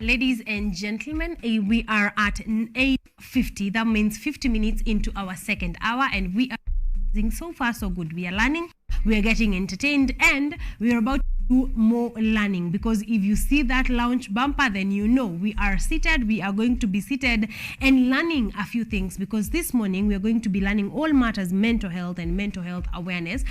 Ladies and gentlemen, we are at 8:50. That means 50 minutes into our second hour, and we are doing so far so good. We are learning, we are getting entertained, and we are about to do more learning, because if you see that launch bumper, then you know we are seated. We are going to be seated and learning a few things, because this morning we are going to be learning all matters mental health and mental health awareness.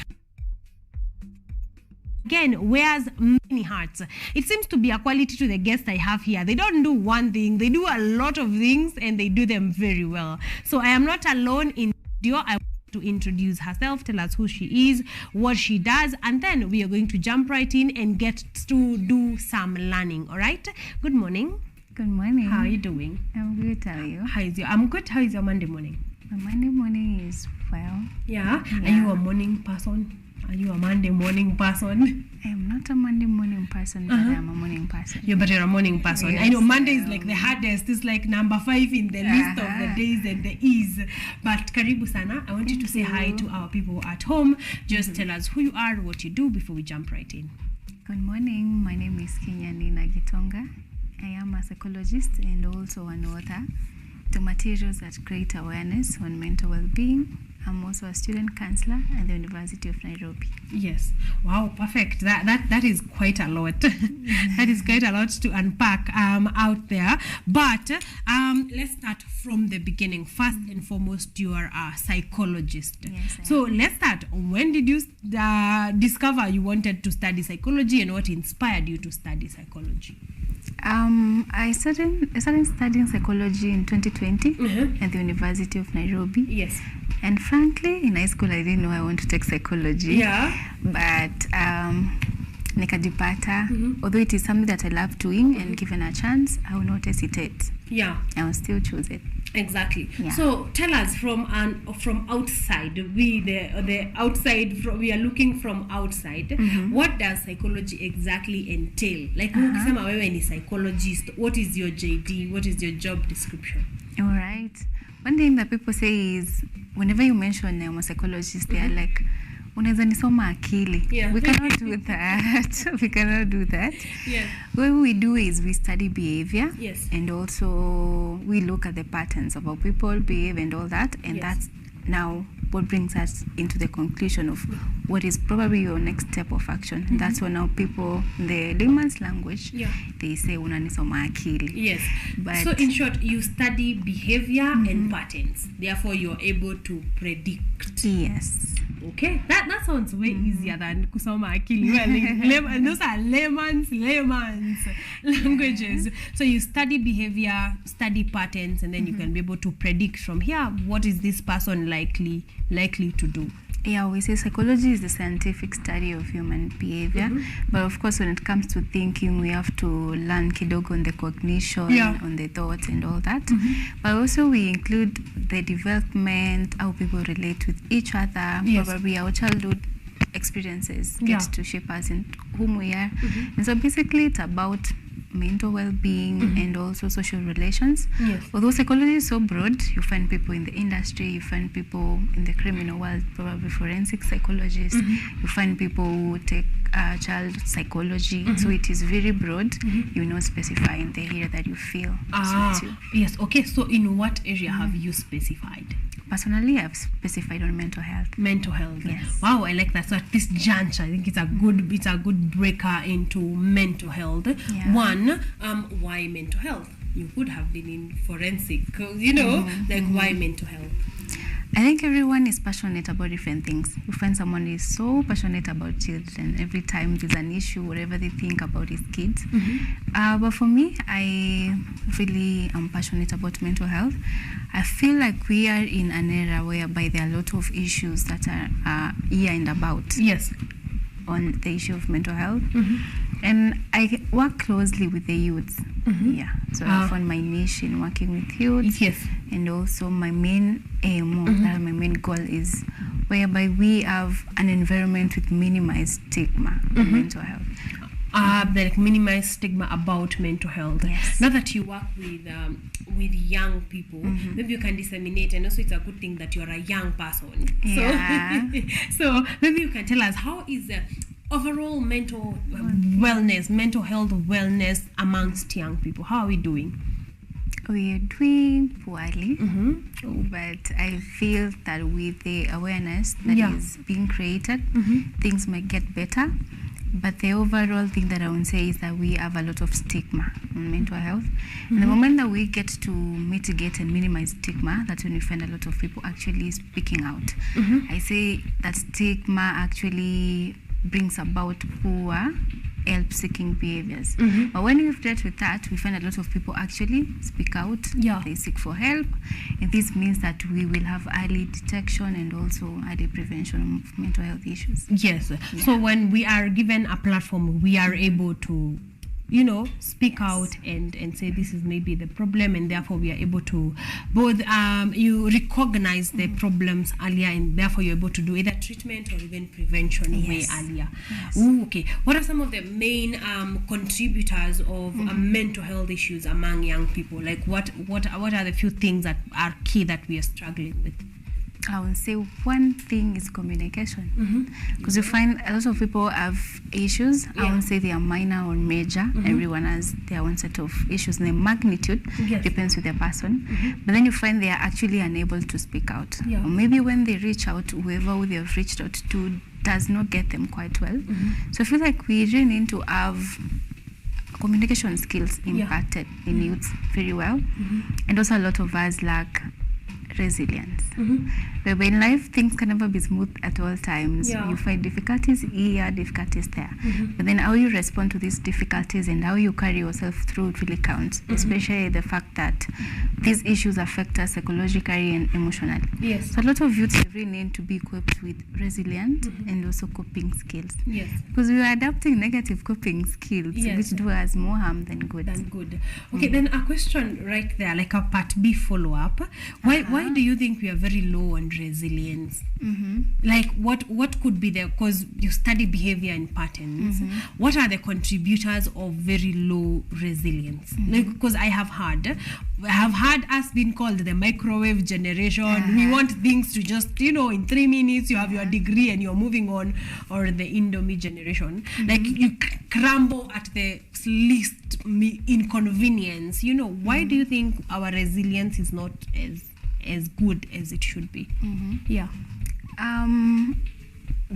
Again, wears many hats. It seems to be a quality to the guests I have here. They don't do one thing, they do a lot of things, and they do them very well. So I am not alone in studio. I want to introduce herself, tell us who she is, what she does, and then we are going to jump right in and get to do some learning. All right? Good morning. Good morning. How are you doing? I'm good. How are you? I'm good. How is your Monday morning? My Monday morning is well. Yeah? Are you a morning person? Are you a Monday morning person? I am not a Monday morning person, but I am a morning person. Yeah, but you're a morning person. Yes, I know Monday is like the hardest. It's like number 5 in the list of the days and the ease. But karibu sana. I want you to say hi to our people at home. Just tell us who you are, what you do before we jump right in. Good morning. My name is Kenyani Gitonga. I am a psychologist and also an author to materials that create awareness on mental well-being. I'm also a student counselor at the University of Nairobi. Yes. Wow, perfect. That is quite a lot. That is quite a lot to unpack out there. But let's start from the beginning. First and foremost, you are a psychologist. Yes, so let's start. When did you discover you wanted to study psychology, and what inspired you to study psychology? I started studying psychology in 2020 at the University of Nairobi. Yes. And frankly, in high school, I didn't know I want to take psychology. Yeah. But nikajipata, although it is something that I love doing, and given a chance, I will not hesitate. Yeah. I will still choose it. Exactly. Yeah. So tell us from outside. The outside. We are looking from outside. What does psychology exactly entail? Like, ukisema wewe ni psychologist, what is your JD? What is your job description? All right. One thing that people say is, whenever you mention I'm a psychologist, they are like, unaweza nisoma akili. Yeah. We cannot do that. We cannot do that. Yeah. What we do is we study behavior. Yes. And also we look at the patterns of how people behave and all that. And that's now what brings us into the conclusion of what is probably your next step of action. And that's when now people, in the layman's language, they say unanisoma akili. Yes. But so in short, you study behavior and patterns. Therefore, you're able to predict. Yes. Okay, that sounds way easier than kusoma akili. Well, those are layman's languages. So you study behavior, study patterns, and then you can be able to predict from here, what is this person likely to do. Yeah, we say psychology is the scientific study of human behavior. But of course, when it comes to thinking, we have to learn kidogo on the cognition, on the thoughts and all that. But also we include the development, how people relate with each other, probably our childhood experiences get to shape us in whom we are. And so basically it's about mental well-being and also social relations. Although psychology is so broad, you find people in the industry, you find people in the criminal world, probably forensic psychologists, you find people who take child psychology. So it is very broad. You're not specifying the area that you feel suits you. Yes. Okay. So in what area have you specified? Personally, I've specified on mental health. Mental health. Yes. Wow, I like that. So at this juncture, I think it's a good breaker into mental health. Yeah. One, why mental health? You could have been in forensic, like why mental health? I think everyone is passionate about different things. You find someone is so passionate about children. Every time there's an issue, whatever they think about his kids. But for me, I really am passionate about mental health. I feel like we are in an era whereby there are a lot of issues that are here and about. Yes. On the issue of mental health. And I work closely with the youth. Yeah. So I found my niche in working with youth. Yes. And also my main aim, my main goal is whereby we have an environment with minimized stigma of mental health. Like minimize stigma about mental health. Yes. Now that you work with young people, maybe you can disseminate, and also it's a good thing that you're a young person. Yeah. So maybe you can tell us, how is overall mental wellness, mental health wellness amongst young people? How are we doing? We are doing poorly, but I feel that with the awareness that is being created, things might get better. But the overall thing that I would say is that we have a lot of stigma on mental health. And the moment that we get to mitigate and minimize stigma, that's when we find a lot of people actually speaking out. I say that stigma actually brings about poor help-seeking behaviors. But when we've dealt with that, we find a lot of people actually speak out. They seek for help, and this means that we will have early detection and also early prevention of mental health issues. Yes. So when we are given a platform, we are able to, you know, speak out and say this is maybe the problem, and therefore we are able to both you recognize the problems earlier, and therefore you're able to do either treatment or even prevention way earlier. Ooh, okay. What are some of the main contributors of mental health issues among young people? Like what are the few things that are key that we are struggling with? I would say one thing is communication, because you find a lot of people have issues. I won't say they are minor or major. Everyone has their own set of issues, and the magnitude depends with the person. But then you find they are actually unable to speak out. Or maybe when they reach out, whoever they have reached out to does not get them quite well. So I feel like we really need to have communication skills impacted in youths very well. And also a lot of us lack resilience. But when life, things can never be smooth at all times. You find difficulties here, difficulties there. But then how you respond to these difficulties and how you carry yourself through it really counts, especially the fact that these issues affect us psychologically and emotionally. So a lot of youths really need to be equipped with resilient and also coping skills. Because we are adapting negative coping skills, which do us more harm than good. Okay, then a question right there, like a part B follow-up. Why do you think we are very low on resilience? Like what could be there? Because you study behavior and patterns. What are the contributors of very low resilience? Like, because I have heard us being called the microwave generation. We want things to just, you know, in 3 minutes you have your degree and you're moving on, or the Indomie generation. Like you crumble at the least inconvenience. You know, why do you think our resilience is not as good as it should be?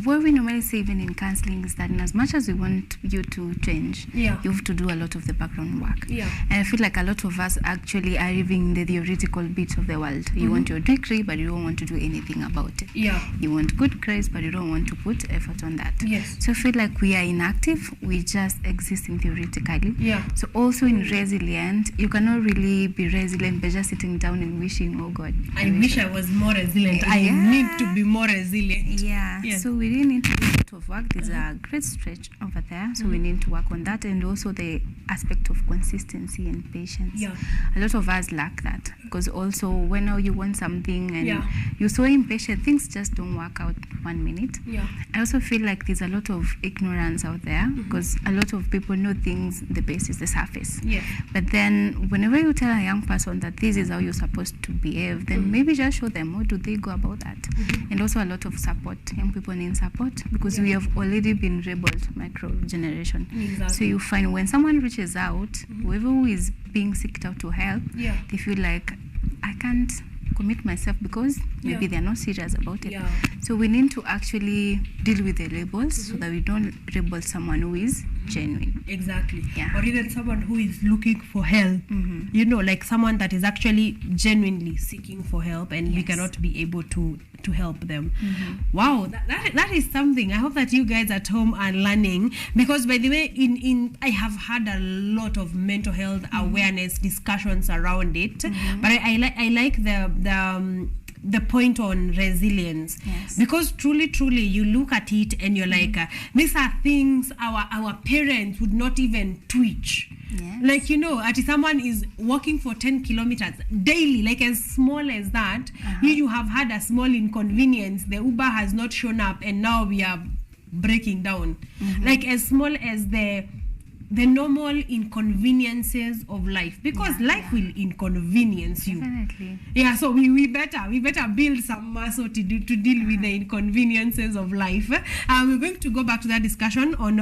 What we normally say even in counseling is that in as much as we want you to change, you have to do a lot of the background work. And I feel like a lot of us actually are living the theoretical bit of the world. You want your degree, but you don't want to do anything about it. You want good grades, but you don't want to put effort on that. So I feel like we are inactive. We just existing theoretically. So also in resilient, you cannot really be resilient by just sitting down and wishing, oh God, I wish I was more resilient. I need to be more resilient. So we really need to do a lot of work. There's a great stretch over there, so we need to work on that, and also the aspect of consistency and patience. A lot of us lack that, because also when now you want something and you're so impatient, things just don't work out 1 minute. I also feel like there's a lot of ignorance out there, because a lot of people know things, the base is the surface. But then whenever you tell a young person that this is how you're supposed to behave, then maybe just show them how do they go about that. And also a lot of support. Young people need support, because we have already been labeled micro generation. So you find when someone reaches out, whoever who is being seeked out to help, they feel like I can't commit myself because maybe they're not serious about it. So we need to actually deal with the labels so that we don't label someone who is genuine. Or even someone who is looking for help. You know, like someone that is actually genuinely seeking for help, and we cannot be able to help them. Wow, that is something. I hope that you guys at home are learning, because by the way, I have had a lot of mental health awareness discussions around it, but I like the point on resilience, because truly you look at it and you're like, these are things our parents would not even twitch. Like, you know, someone is walking for 10 kilometers daily, like as small as that. You have had a small inconvenience, the Uber has not shown up, and now we are breaking down. Like as small as the the normal inconveniences of life, because life will inconvenience you. Definitely. Yeah, so we better build some muscle to deal with the inconveniences of life. We're going to go back to that discussion on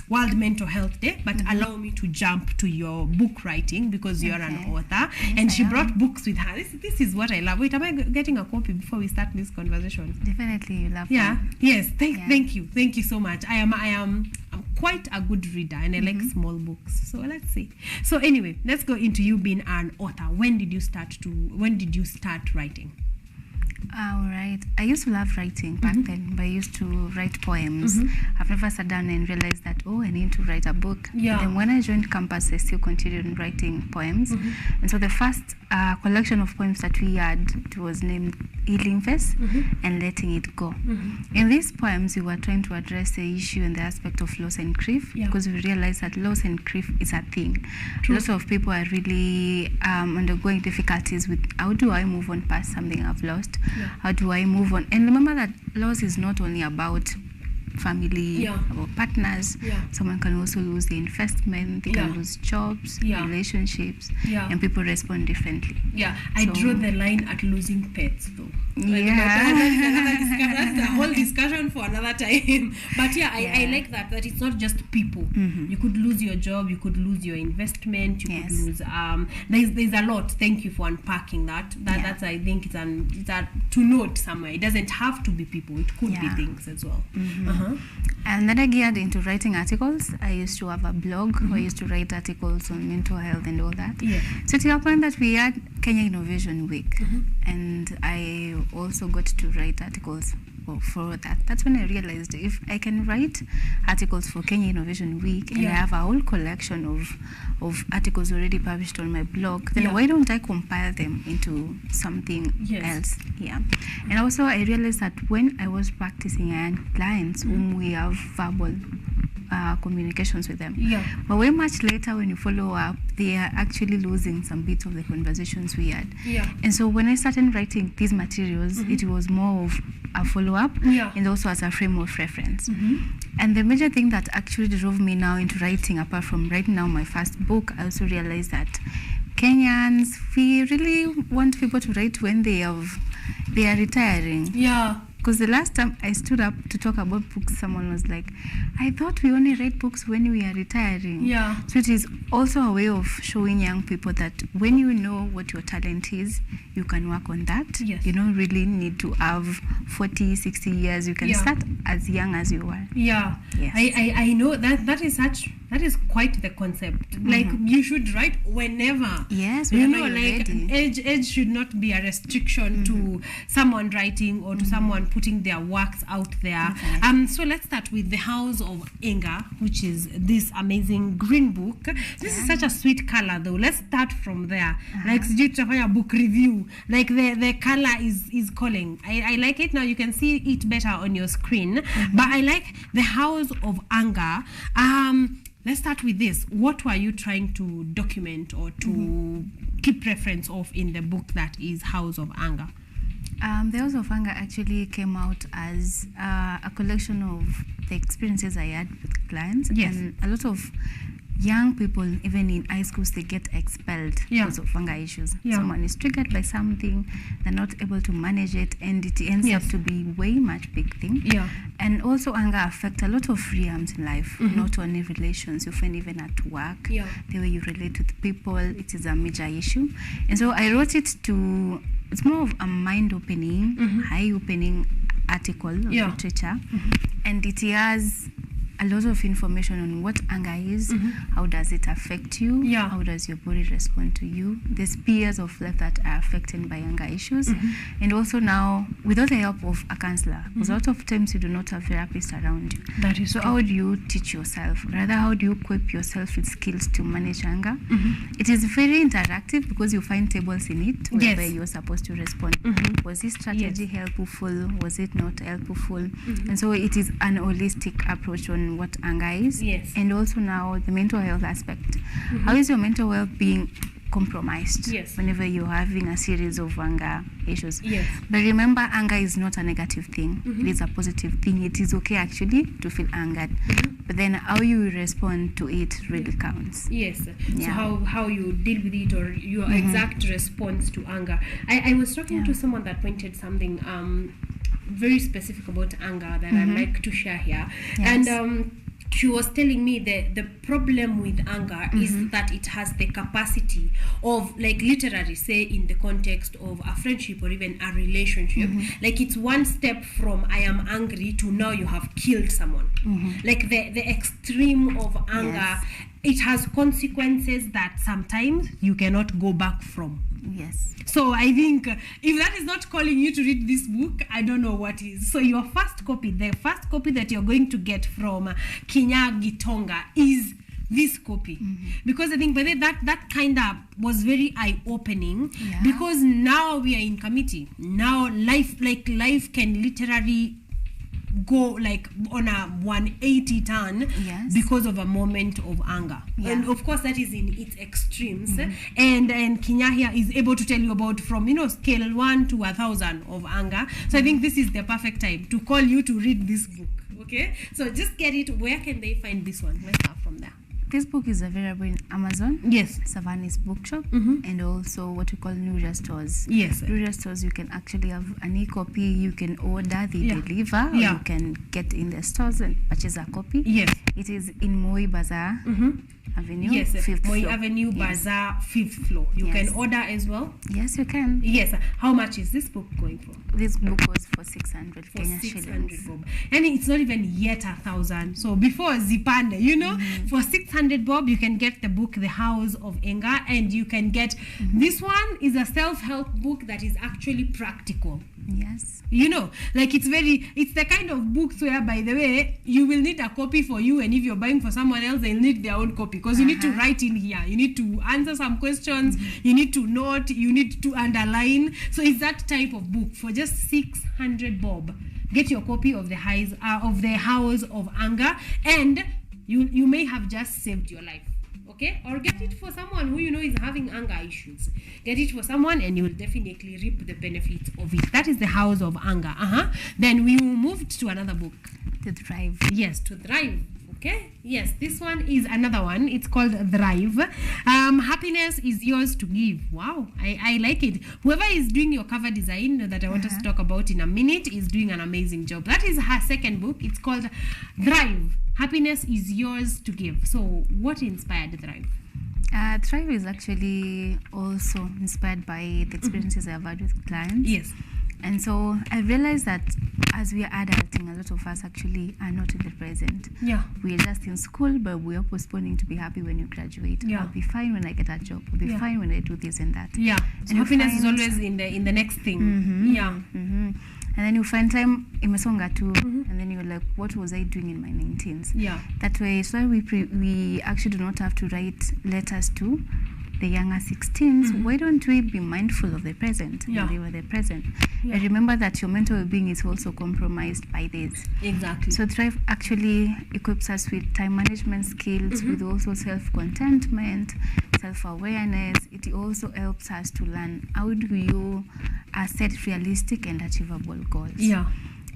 World Mental Health Day, but allow me to jump to your book writing, because you're an author, and she brought books with her. This is what I love. Wait, am I getting a copy before we start this conversation? Definitely, you love them. Yes. Thank you so much. I'm quite a good reader, and I like small books. So let's see. So anyway, let's go into you being an author. When did you start writing? All right. I used to love writing back then, but I used to write poems. I've never sat down and realized that, I need to write a book. Yeah. Then when I joined campus, I still continued writing poems. And so the first collection of poems that we had, it was named Healing Face and Letting It Go. In these poems, we were trying to address the issue and the aspect of loss and grief, because we realized that loss and grief is a thing. True. Lots of people are really undergoing difficulties with, how do I move on past something I've lost? How do I move on? And remember that loss is not only about family, about partners. Someone can also lose the investment, they can lose jobs, relationships, and people respond differently. I draw the line at losing pets, though. That's a whole discussion for another time. But I like that it's not just people. You could lose your job, you could lose your investment, you could lose there's a lot. Thank you for unpacking that. That's, I think it's a to note somewhere. It doesn't have to be people, it could be things as well. And then I geared into writing articles. I used to have a blog where I used to write articles on mental health and all that. So to the point that we had Kenya Innovation Week, and I also got to write articles for that. That's when I realized, if I can write articles for Kenya Innovation Week, and I have a whole collection of articles already published on my blog, then why don't I compile them into something else? And also I realized that when I was practicing, I had clients whom we have verbal communications with them. But way much later, when you follow up, they are actually losing some bits of the conversations we had. And so when I started writing these materials, it was more of a follow-up and also as a frame of reference. And the major thing that actually drove me now into writing, apart from writing now my first book, I also realized that Kenyans, we really want people to write when they are retiring. Because the last time I stood up to talk about books, someone was like, I thought we only write books when we are retiring. So it is also a way of showing young people that when you know what your talent is, you can work on that. You don't really need to have 40, 60 years. You can start as young as you are. I know that is quite the concept. Like, you should write whenever. You know, like age should not be a restriction to someone writing or to someone putting their works out there. So let's start with The House of Anger, which is this amazing green book. This is such a sweet color, though. Let's start from there. Like, a book review. Like, the color is calling. I like it. Now you can see it better on your screen. But I like The House of Anger. Let's start with this. What were you trying to document or to keep reference of in the book that is House of Anger? The House of Anger actually came out as a collection of the experiences I had with clients. And a lot of young people, even in high schools, they get expelled because of anger issues. Someone is triggered by something, they're not able to manage it, and it ends up to be way much big thing. And also anger affects a lot of realms in life, not only relations, you find even at work, the way you relate with people, it is a major issue. And so I wrote it to, it's more of a mind-opening, eye-opening article of literature, and it has a lot of information on what anger is, how does it affect you, how does your body respond to you, the spheres of life that are affected by anger issues, and also now, without the help of a counselor, because a lot of times you do not have therapists around you. That is so true. How do you teach yourself? Rather, how do you equip yourself with skills to manage anger? It is very interactive because you find tables in it where you're supposed to respond. Was this strategy helpful? Was it not helpful? And so it is an holistic approach on what anger is, and also now the mental health aspect. How is your mental well-being compromised Yes. whenever you're having a series of anger issues. Yes. But remember, anger is not a negative thing. It is a positive thing. It is okay actually to feel angered. But then how you respond to it really counts. Yes. Yeah. So how you deal with it, or your exact response to anger. I was talking to someone that pointed something very specific about anger that I'd like to share here. Yes. And she was telling me that the problem with anger is that it has the capacity of, like, literally, say in the context of a friendship or even a relationship, like it's one step from I am angry to now you have killed someone. Like the extreme of anger, Yes. it has consequences that sometimes you cannot go back from. Yes. So I think if that is not calling you to read this book, I don't know what is. So your first copy, the first copy that you're going to get from Kinya Gitonga is this copy. Because I think by that kind of was very eye-opening, because now we are in committee. Now life can literally go like on a 180 turn because of a moment of anger. And of course that is in its extremes. And Kinya here is able to tell you about from scale 1 to 1,000 of anger. So I think this is the perfect time to call you to read this book. Okay, so just get it. Where can they find this one? Let's start from there. This book is available in Amazon, Yes. Savanis Bookshop, and also what we call Nuria stores. Yes. Nuria stores, you can actually have an e-copy. You can order, they deliver, or you can get in the stores and purchase a copy. Yes. It is in Moi Bazaar Avenue, Yes, 5th Moi floor. Avenue, Bazaar, 5th floor. You can order as well. Yes, you can. Yes. How much is this book going for? This book was for 600 For Kenya 600 shillings. bob. And it's not even yet 1,000. So before Zipande, for 600 bob, you can get the book, The House of Anger, and you can get, this one is a self-help book that is actually practical. Yes. Like it's the kind of books where, by the way, you will need a copy for you, and if you're buying for someone else, they'll need their own copy, because you need to write in here, you need to answer some questions, you need to note, you need to underline. So it's that type of book for just 600 bob. Get your copy of the House of Anger, and you may have just saved your life. Okay, or get it for someone who is having anger issues. Get it for someone, and you will definitely reap the benefits of it. That is The House of Anger. Then we moved to another book. To Thrive. Yes, To Thrive. Okay. Yes, this one is another one. It's called Thrive. Happiness is yours to give. Wow, I like it. Whoever is doing your cover design that I want us to talk about in a minute is doing an amazing job. That is her second book. It's called Thrive. Happiness is yours to give. So what inspired Thrive? Thrive is actually also inspired by the experiences I've had with clients. Yes. And so I realized that as we are adulting, a lot of us actually are not in the present. Yeah. We're just in school, but we are postponing to be happy when you graduate. Yeah. I'll be fine when I get a job. I'll be fine when I do this and that. Yeah. So and happiness is always in the next thing. Yeah. And then you find time imesonga too, and then you're like, what was I doing in my 19s? Yeah. That way, so we actually do not have to write letters to the younger 16s. Why don't we be mindful of the present? Yeah. And they were the present. Yeah. And remember that your mental well-being is also compromised by this. Exactly. So Thrive actually equips us with time management skills, with also self-contentment, self-awareness. It also helps us to learn how do you set realistic and achievable goals. Yeah.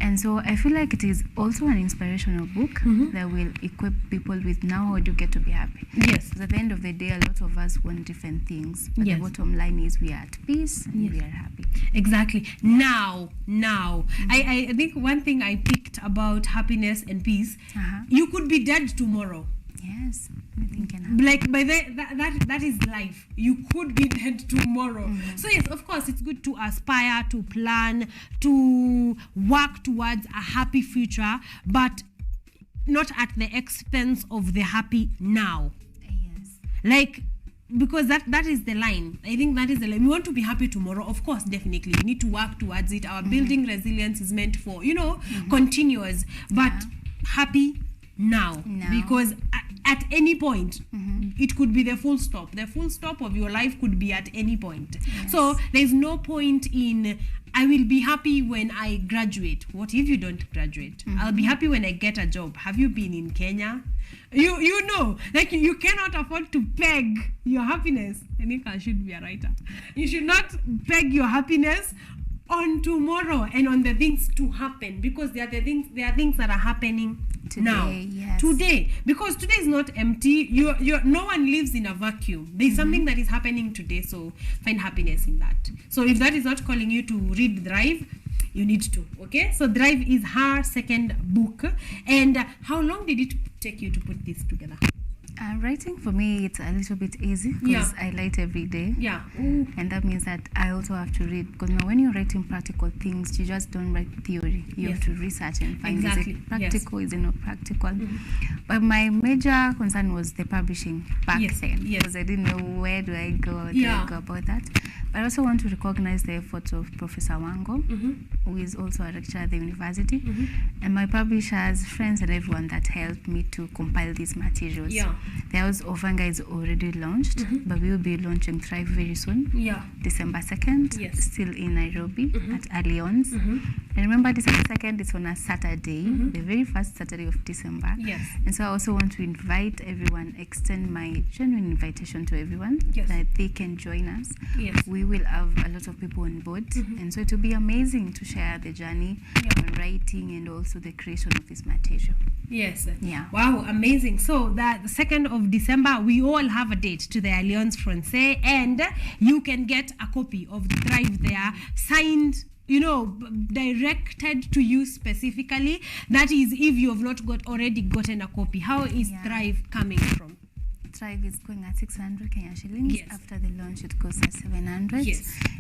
And so I feel like it is also an inspirational book that will equip people with now how do you get to be happy. Yes. Because at the end of the day, a lot of us want different things. But Yes. the bottom line is we are at peace and we are happy. Exactly. Now. I think one thing I picked about happiness and peace, you could be dead tomorrow. Yes, anything can happen. Like by that is life. You could be dead tomorrow. So yes, of course, it's good to aspire, to plan, to work towards a happy future, but not at the expense of the happy now. Yes. Like, because that is the line. I think that is the line. We want to be happy tomorrow, of course, definitely. We need to work towards it. Our building resilience is meant for, continuous, but happy now. Because at any point. It could be the full stop. The full stop of your life could be at any point. Yes. So there's no point in, I will be happy when I graduate. What if you don't graduate? I'll be happy when I get a job. Have you been in Kenya? You know, like you cannot afford to peg your happiness. Anika should be a writer. You should not peg your happiness on tomorrow and on the things to happen, because there are things that are happening Today, now. yes. Today, because today is not empty. No one lives in a vacuum. There's something that is happening today, so find happiness in that. So if that is not calling you to read Drive, you need to. Okay, so Drive is her second book. And how long did it take you to put this together? Writing for me, it's a little bit easy because I write every day. Yeah. Ooh. And that means that I also have to read, because when you're writing practical things, you just don't write theory. You have to research and find, Exactly. is it practical, is it not practical? But my major concern was the publishing back then, because I didn't know where do I go, how do I go about that. But I also want to recognize the efforts of Professor Wango, who is also a lecturer at the university, and my publishers, friends, and everyone that helped me to compile these materials. The House of Anger is already launched, but we will be launching Thrive very soon. December 2nd, still in Nairobi at Allianz. And remember, December 2nd is on a Saturday, the very first Saturday of December. And so I also want to invite everyone, extend my genuine invitation to everyone that they can join us. We will have a lot of people on board, and so it will be amazing to share the journey on writing and also the creation of this material. Wow, amazing. So that the 2nd of December, we all have a date to the Alliance Francaise, and you can get a copy of the Thrive there, signed, you know, directed to you specifically. That is, if you have not already gotten a copy. How is Thrive coming from? Thrive is going at 600 Kenya shillings. After the launch, it goes at 700.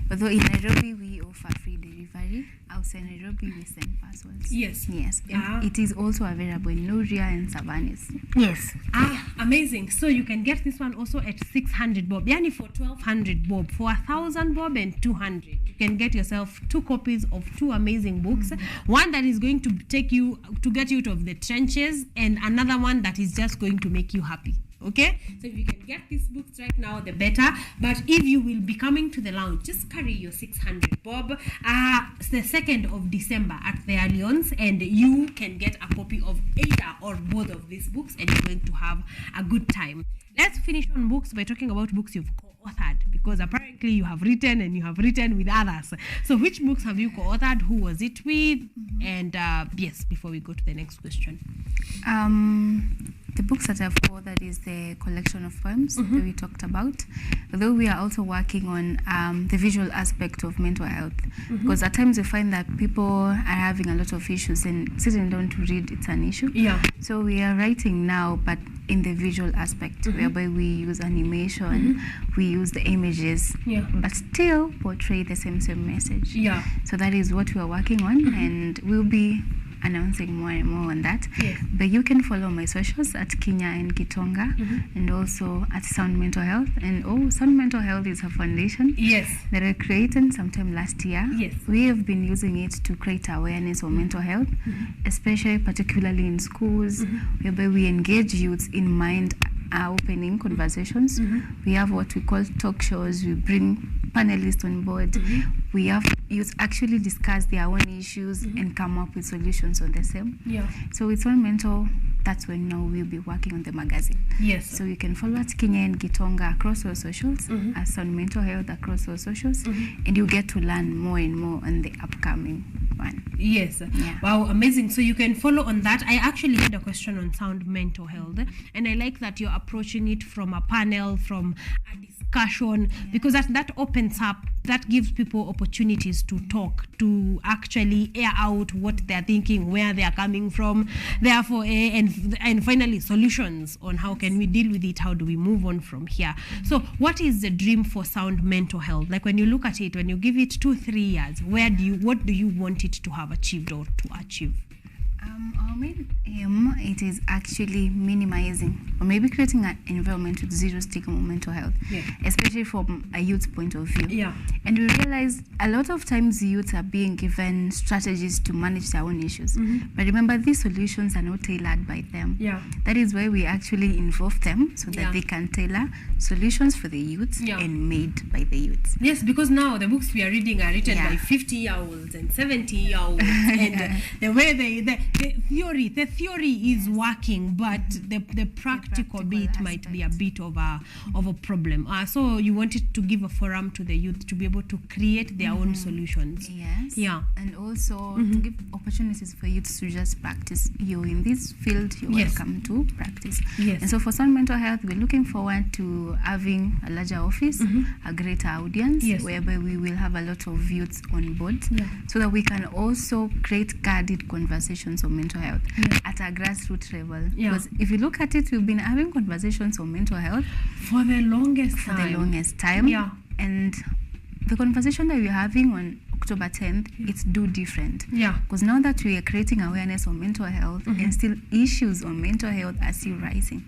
Although in Nairobi, we offer free delivery. Outside Nairobi, we send parcels. It is also available in Luria and Savanes. Amazing. So you can get this one also at 600 bob. Yani for 1200 bob. For 1000 bob and 200. You can get yourself 2 copies of 2 amazing books. One that is going to take you, to get you out of the trenches, and another one that is just going to make you happy. Okay, so if you can get these books right now, the better. But if you will be coming to the lounge, just carry your 600 bob. It's the 2nd of December at the Alliance, and you can get a copy of either or both of these books, and you're going to have a good time. Let's finish on books by talking about books you've co-authored, because apparently you have written and you have written with others. So which books have you co-authored? Who was it with? And yes, before we go to the next question. The books that I've co-authored is the collection of poems that we talked about, although we are also working on the visual aspect of mental health, because at times we find that people are having a lot of issues and sitting down to read, it's an issue. So we are writing now, but in the visual aspect, whereby we use animation, we use the images, but still portray the same message. So that is what we are working on, and we'll be announcing more and more on that. But you can follow my socials at Kinya and Gitonga, and also at Sound Mental Health. And Sound Mental Health is a foundation that I created sometime last year. We have been using it to create awareness of mental health, especially particularly in schools, whereby we engage youths in mind opening conversations. We have what we call talk shows. We bring panelists on board. We have youth actually discuss their own issues and come up with solutions on the same. So it's all mental. That's when now we'll be working on the magazine. So you can follow at Kinya and Gitonga across all socials, as on Mental Health across all socials, and you get to learn more and more on the upcoming one. Wow, amazing. So you can follow on that. I actually had a question on Sound Mental Health, and I like that you're approaching it from a panel, from a discussion, because that opens up, that gives people opportunities to talk, to actually air out what they're thinking, where they're coming from, therefore, and finally solutions on how can we deal with it, how do we move on from here. So what is the dream for Sound Mental Health? Like when you look at it, when you give it 2-3 years, what do you want it to have achieved or to achieve? Our main aim, it is actually minimizing or maybe creating an environment with zero stigma on mental health, especially from a youth point of view. Yeah. And we realize a lot of times youth are being given strategies to manage their own issues. But remember, these solutions are not tailored by them. Yeah. That is why we actually involve them so that they can tailor solutions for the youth and made by the youth. Yes, because now the books we are reading are written by 50-year-olds and 70-year-olds, and the way the theory is working, but the practical bit might be a bit of a problem. So you wanted to give a forum to the youth to be able to create their own solutions. Yes. Yeah. And also to give opportunities for youth to just practice. You're in this field, you're welcome to practice. Yes. And so for Sound Mental Health, we're looking forward to having a larger office, a greater audience, whereby we will have a lot of youths on board, so that we can also create guided conversations on mental health at a grassroots level. Because if you look at it, we've been having conversations on mental health for the longest time. Yeah. And the conversation that we're having on October 10th, it's do different. Yeah. Because now that we are creating awareness on mental health and still issues on mental health are still rising.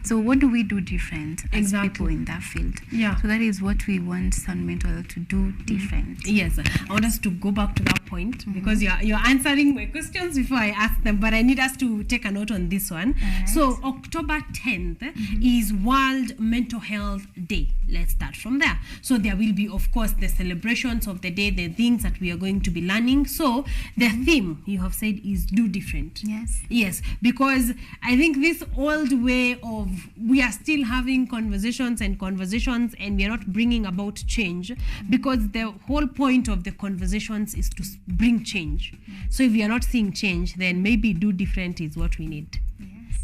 So what do we do different as people in that field? Yeah. So that is what we want Sound Mental Health to do different. Yes. I want us to go back to that point because you're answering my questions before I ask them, but I need us to take a note on this one. Right. So October 10th is World Mental Health Day. Let's start from there. So there will be, of course, the celebrations of the day, the things that we are going to be learning. So the theme you have said is do different. Yes, because I think this old way of we are still having conversations and we are not bringing about change, because the whole point of the conversations is to bring change. So if we are not seeing change, then maybe do different is what we need.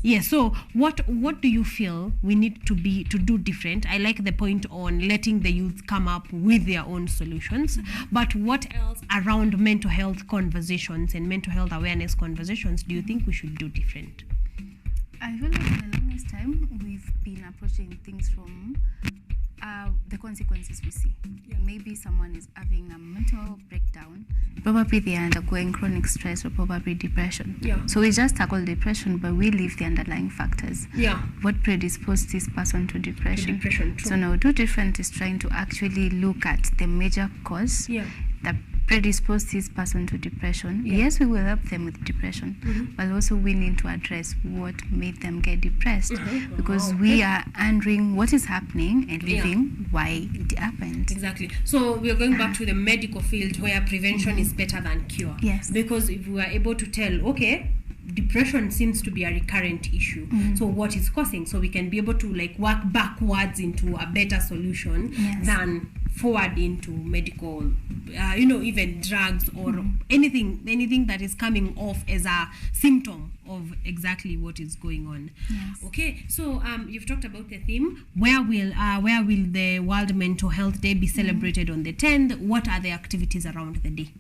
Yes. So what do you feel we need to do different? I like the point on letting the youth come up with their own solutions. But what else around mental health conversations and mental health awareness conversations do you think we should do different? I feel like for the longest time we've been approaching things from the consequences we see. Maybe someone is having a mental breakdown. Probably they are undergoing chronic stress or probably depression. So we just tackle depression, but we leave the underlying factors. What predisposed this person to depression? True. So now do different is trying to actually look at the major cause that predisposed this person to depression. Yes, we will help them with depression, but also we need to address what made them get depressed, because we are wondering what is happening and leaving why it happened. Exactly. So we are going back to the medical field where prevention is better than cure. Yes. Because if we are able to tell, okay, depression seems to be a recurrent issue. So what is causing? So we can be able to like work backwards into a better solution than forward into medical, even drugs or anything that is coming off as a symptom of exactly what is going on. Okay, so you've talked about the theme. Where will the World Mental Health Day be celebrated on the 10th? What are the activities around the day?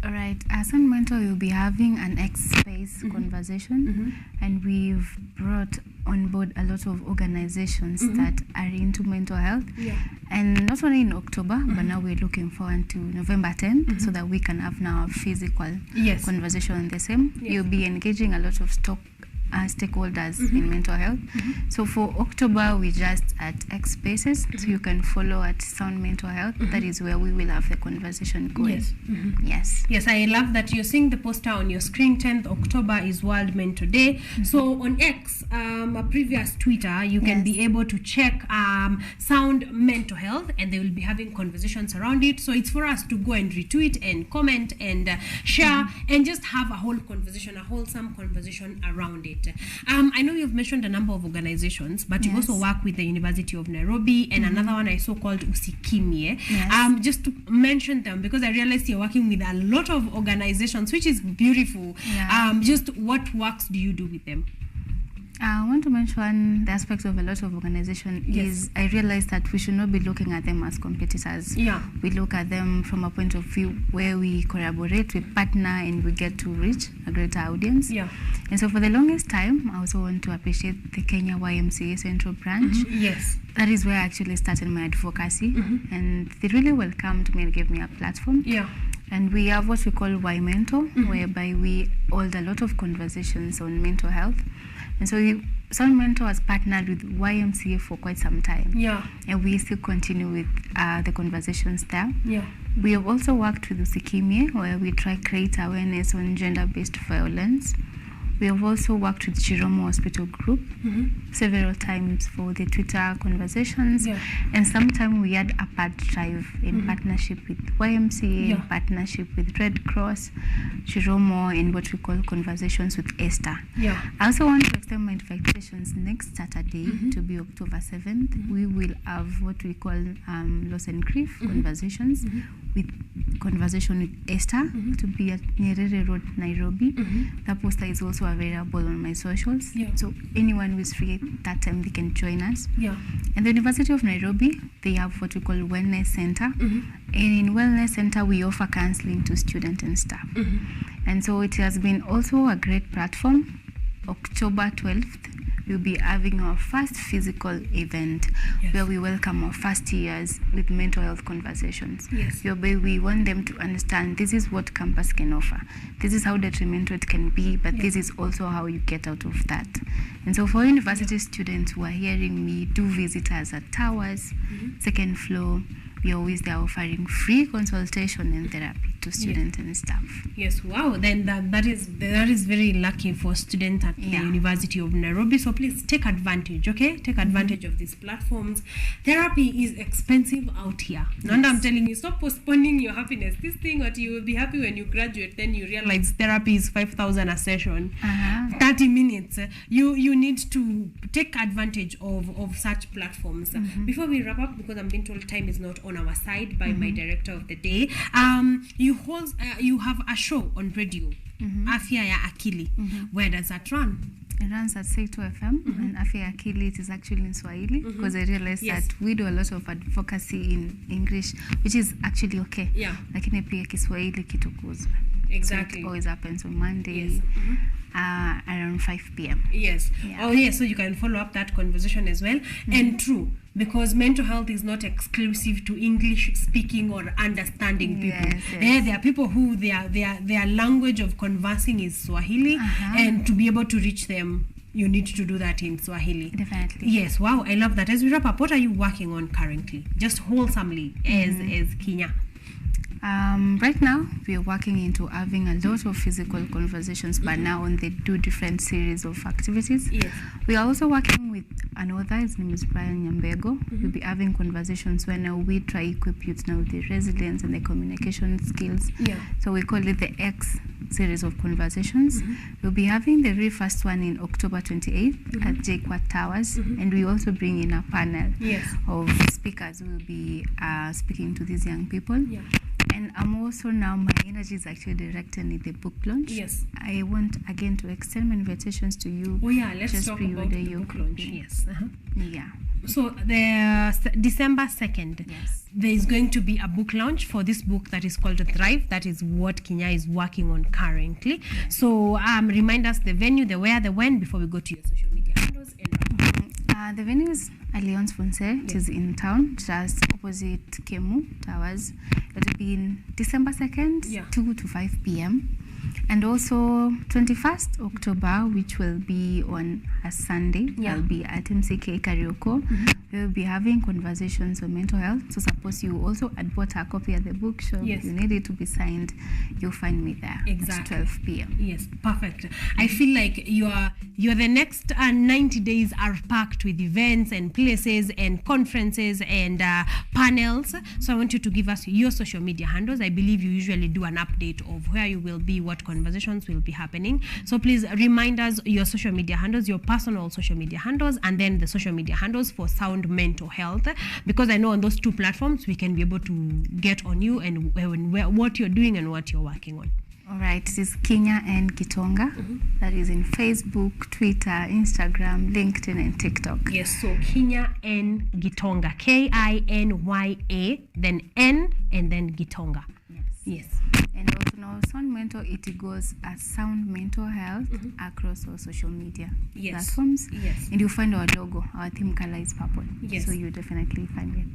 All right, as Sound Mental, you'll be having an X-Space conversation, and we've brought on board a lot of organizations that are into mental health. And not only in October, but now we're looking forward to November 10th so that we can have now a physical conversation on the same. You'll be engaging a lot of stakeholders in mental health. So for October, we just at X Spaces, so you can follow at Sound Mental Health. That is where we will have the conversation going. Yes, I love that you're seeing the poster on your screen. 10th October is World Mental Day. So on X, a previous Twitter, you can be able to check Sound Mental Health, and they will be having conversations around it. So it's for us to go and retweet and comment and share and just have a whole conversation, a wholesome conversation around it. I know you've mentioned a number of organizations, but you also work with the University of Nairobi and another one I saw called Usikimie. Just to mention them, because I realized you're working with a lot of organizations, which is beautiful. Just what works do you do with them? I want to mention the aspect of a lot of organizations is I realized that we should not be looking at them as competitors. We look at them from a point of view where we collaborate, we partner, and we get to reach a greater audience. And so for the longest time, I also want to appreciate the Kenya YMCA Central Branch. That is where I actually started my advocacy, and they really welcomed me and gave me a platform. And we have what we call Y Mentor, whereby we hold a lot of conversations on mental health. And so Sound Mentor has partnered with YMCA for quite some time. Yeah. And we still continue with the conversations there. Yeah. We have also worked with Usikimye, where we try to create awareness on gender-based violence. We have also worked with Chiromo Hospital Group several times for the Twitter conversations. Yeah. And sometimes we had a pad drive in partnership with YMCA, in partnership with Red Cross, Chiromo, and what we call Conversations with Esther. Yeah. I also want to extend my invitations next Saturday to be October 7th. We will have what we call Loss and Grief Conversations with Conversation with Esther to be at Nyerere Road, Nairobi. The poster is also available on my socials. Yeah. So anyone who is free at that time, they can join us. Yeah. And the University of Nairobi, they have what we call Wellness Center. And in Wellness Center, we offer counseling to students and staff. And so it has been also a great platform. October 12th, we'll be having our first physical event where we welcome our first years with mental health conversations. Whereby we want them to understand this is what campus can offer. This is how detrimental it can be, but this is also how you get out of that. And so for university students who are hearing me, do visit us at Towers, second floor. We are always there offering free consultation and therapy to students and staff. Yes, wow. Then that is very lucky for students at the University of Nairobi. So please take advantage, okay? Take advantage of these platforms. Therapy is expensive out here. And I'm telling you, stop postponing your happiness. This thing that you will be happy when you graduate, then you realize therapy is 5,000 a session, 30 minutes. You need to take advantage of such platforms. Before we wrap up, because I'm being told time is not on our side by my director of the day, you have a show on radio, Afya ya Akili. Where does that run? It runs at Seito FM, and Afya ya Akili, it is actually in Swahili, because I realized that we do a lot of advocacy in English, which is actually okay. Lakini pia Kiswahili kitukuzwe. Exactly. So it always happens on Monday around 5 p.m. Yes. Oh, yes. So you can follow up that conversation as well. And true, because mental health is not exclusive to English speaking or understanding people. There are people who their language of conversing is Swahili, and to be able to reach them, you need to do that in Swahili. Definitely. Yes. Wow. I love that. As we wrap up, what are you working on currently? Just wholesomely as Kenya. Right now, we are working into having a lot of physical conversations, but now on the 2 different series of activities. We are also working with another, his name is Brian Nyambego. We'll be having conversations where now we try to equip youth now with the resilience and the communication skills. So we call it the X series of conversations. We'll be having the very first one in October 28th at JKUAT Towers, and we also bring in a panel of speakers who will be speaking to these young people. And I'm also now, my energy is actually directed in the book launch. I want again to extend my invitations to you. Let's talk about the book launch. So the December 2nd, there is going to be a book launch for this book that is called Thrive. That is what Kenya is working on currently. So remind us the venue, the where, the when before we go to your social media handles. The venue is Alliance Fonse. It is in town, just opposite Kemu Towers. It will be in December 2nd, 2 to 5 p.m. And also 21st October, which will be on a Sunday, I'll be at MCK Karioko. We'll be having conversations on mental health. So suppose you also had bought a copy at the bookshop, you need it to be signed, you'll find me there at 12 p.m. Yes, perfect. I feel like you're the next 90 days are packed with events and places and conferences and panels. So I want you to give us your social media handles. I believe you usually do an update of where you will be, what conversations will be happening. So please remind us your social media handles, your personal social media handles, and then the social media handles for Sound Mental Health, because I know on those 2 platforms we can be able to get on you and what you're doing and what you're working on. All right, this is Kenya N Gitonga. That is in Facebook, Twitter, Instagram, LinkedIn, and TikTok. Yes, so Kenya N Gitonga, Kinya, then N, and then Gitonga. Yes. And also now Sound Mentor, it goes as Sound Mental Health across all social media platforms. Yes. And you'll find our logo. Our theme color is purple. Yes. So you definitely find it.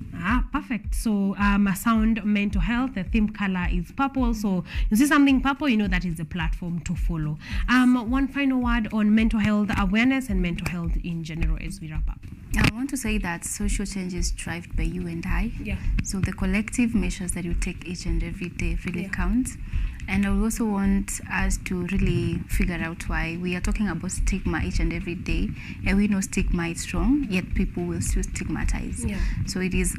Perfect. So a Sound Mental Health, the theme color is purple. So you see something purple, you know that is the platform to follow. One final word on mental health awareness and mental health in general as we wrap up. I want to say that social change is driven by you and I. Yeah. So the collective measures that you take each and every day really count. And I also want us to really figure out why we are talking about stigma each and every day, and we know stigma is wrong, yet people will still stigmatize. Yeah. So it is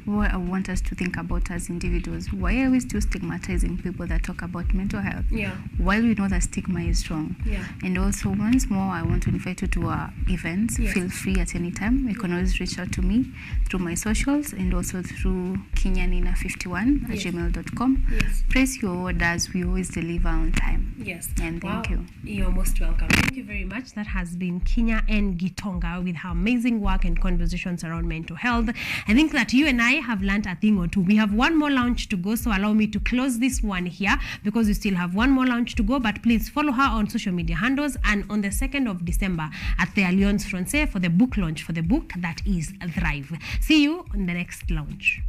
what I want us to think about as individuals. Why are we still stigmatizing people that talk about mental health? Yeah. While we know that stigma is wrong. Yeah. And also, once more, I want to invite you to our events. Yes. Feel free at any time. You can always reach out to me through my socials and also through kinyanina51@gmail.com. Yes. Place your orders. We always deliver on time. Yes. And thank you. You're most welcome. Thank you very much. That has been Kinya N. Gitonga with her amazing work and conversations around mental health. I think that you and I have learned a thing or two. We have one more launch to go, so allow me to close this one here because we still have one more launch to go. But please follow her on social media handles, and on the 2nd of December at the Alliance Française for the book launch for the book that is Thrive. See you on the next launch.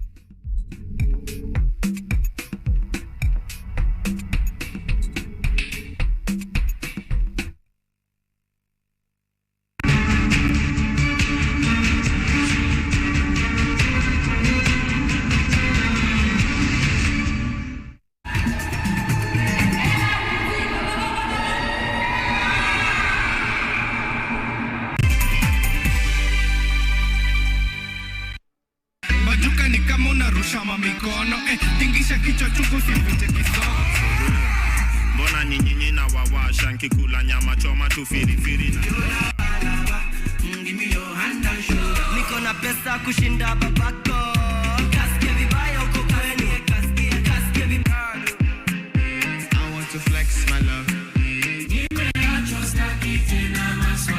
Mikono, tingisha kichwa chungu sipite kisogo. Mbona nyinyi na wawasha nkikula nyama choma tu firifiri na give me your hand and shoulder. Niko na pesa kushinda babako. Kasikia vibaya uko kwenu. Kasikia vibaya. I want to flex my love. Niko na chosta kiti na maswa.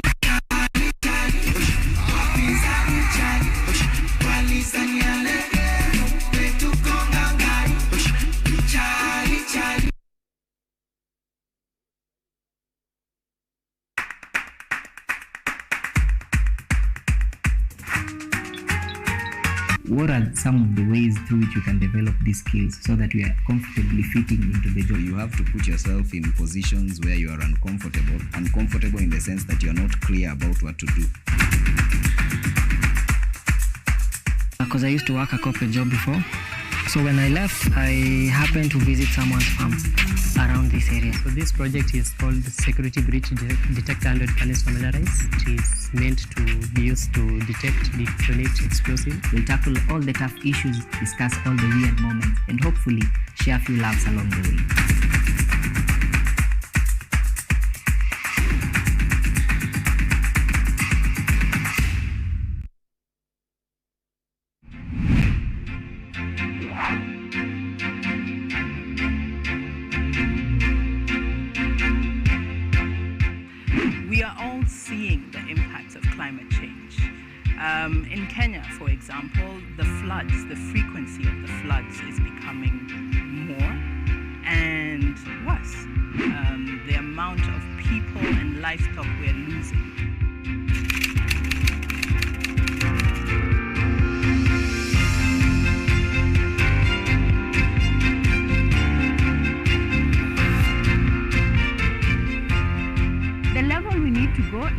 What are some of the ways through which you can develop these skills so that you are comfortably fitting into the job? You have to put yourself in positions where you are uncomfortable in the sense that you are not clear about what to do. Because I used to work a corporate job before. So when I left, I happened to visit someone's farm around this area. So this project is called Security Breach Detector and Readiness Familiarize. It is meant to be used to detect, detonate explosive. We'll tackle all the tough issues, discuss all the weird moments, and hopefully share a few laughs along the way. We are all seeing the impacts of climate change. In Kenya, for example, the frequency of the floods is becoming more and worse. The amount of people and livestock we're losing.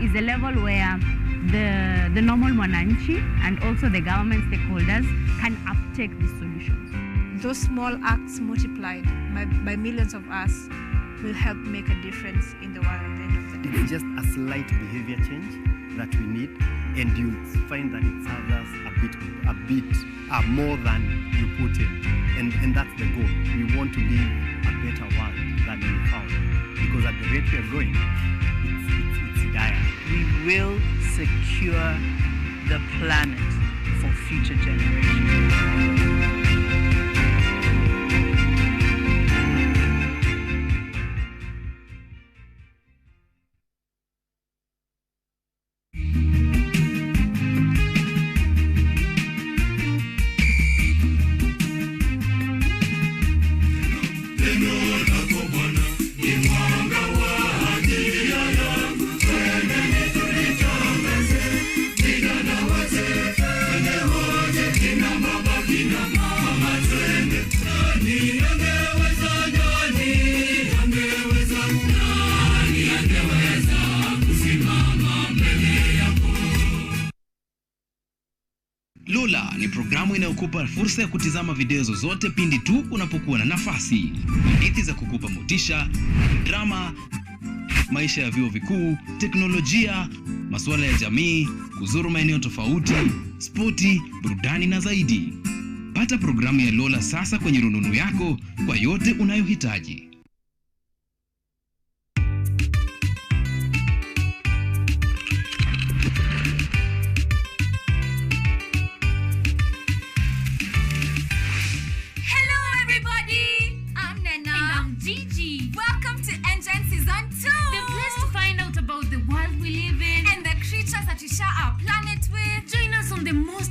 Is the level where the normal mwananchi and also the government stakeholders can uptake these solutions. Those small acts multiplied by millions of us will help make a difference in the world at the end of the day. It's just a slight behavior change that we need, and you'll find that it serves us a bit more than you put in. And that's the goal. We want to live a better world than we found. Because at the rate we are going, it's dire. We will secure the planet for future generations. They know Lola ni programu inayokupa fursa ya kutizama video zozote pindi tu unapokuwa na nafasi. Hadithi za kukupa motisha, drama, maisha ya vyuo vikuu, teknolojia, masuala ya jamii, kuzuru maeneo tofauti, spoti, burudani na zaidi. Pata programu ya Lola sasa kwenye rununu yako kwa yote unayohitaji.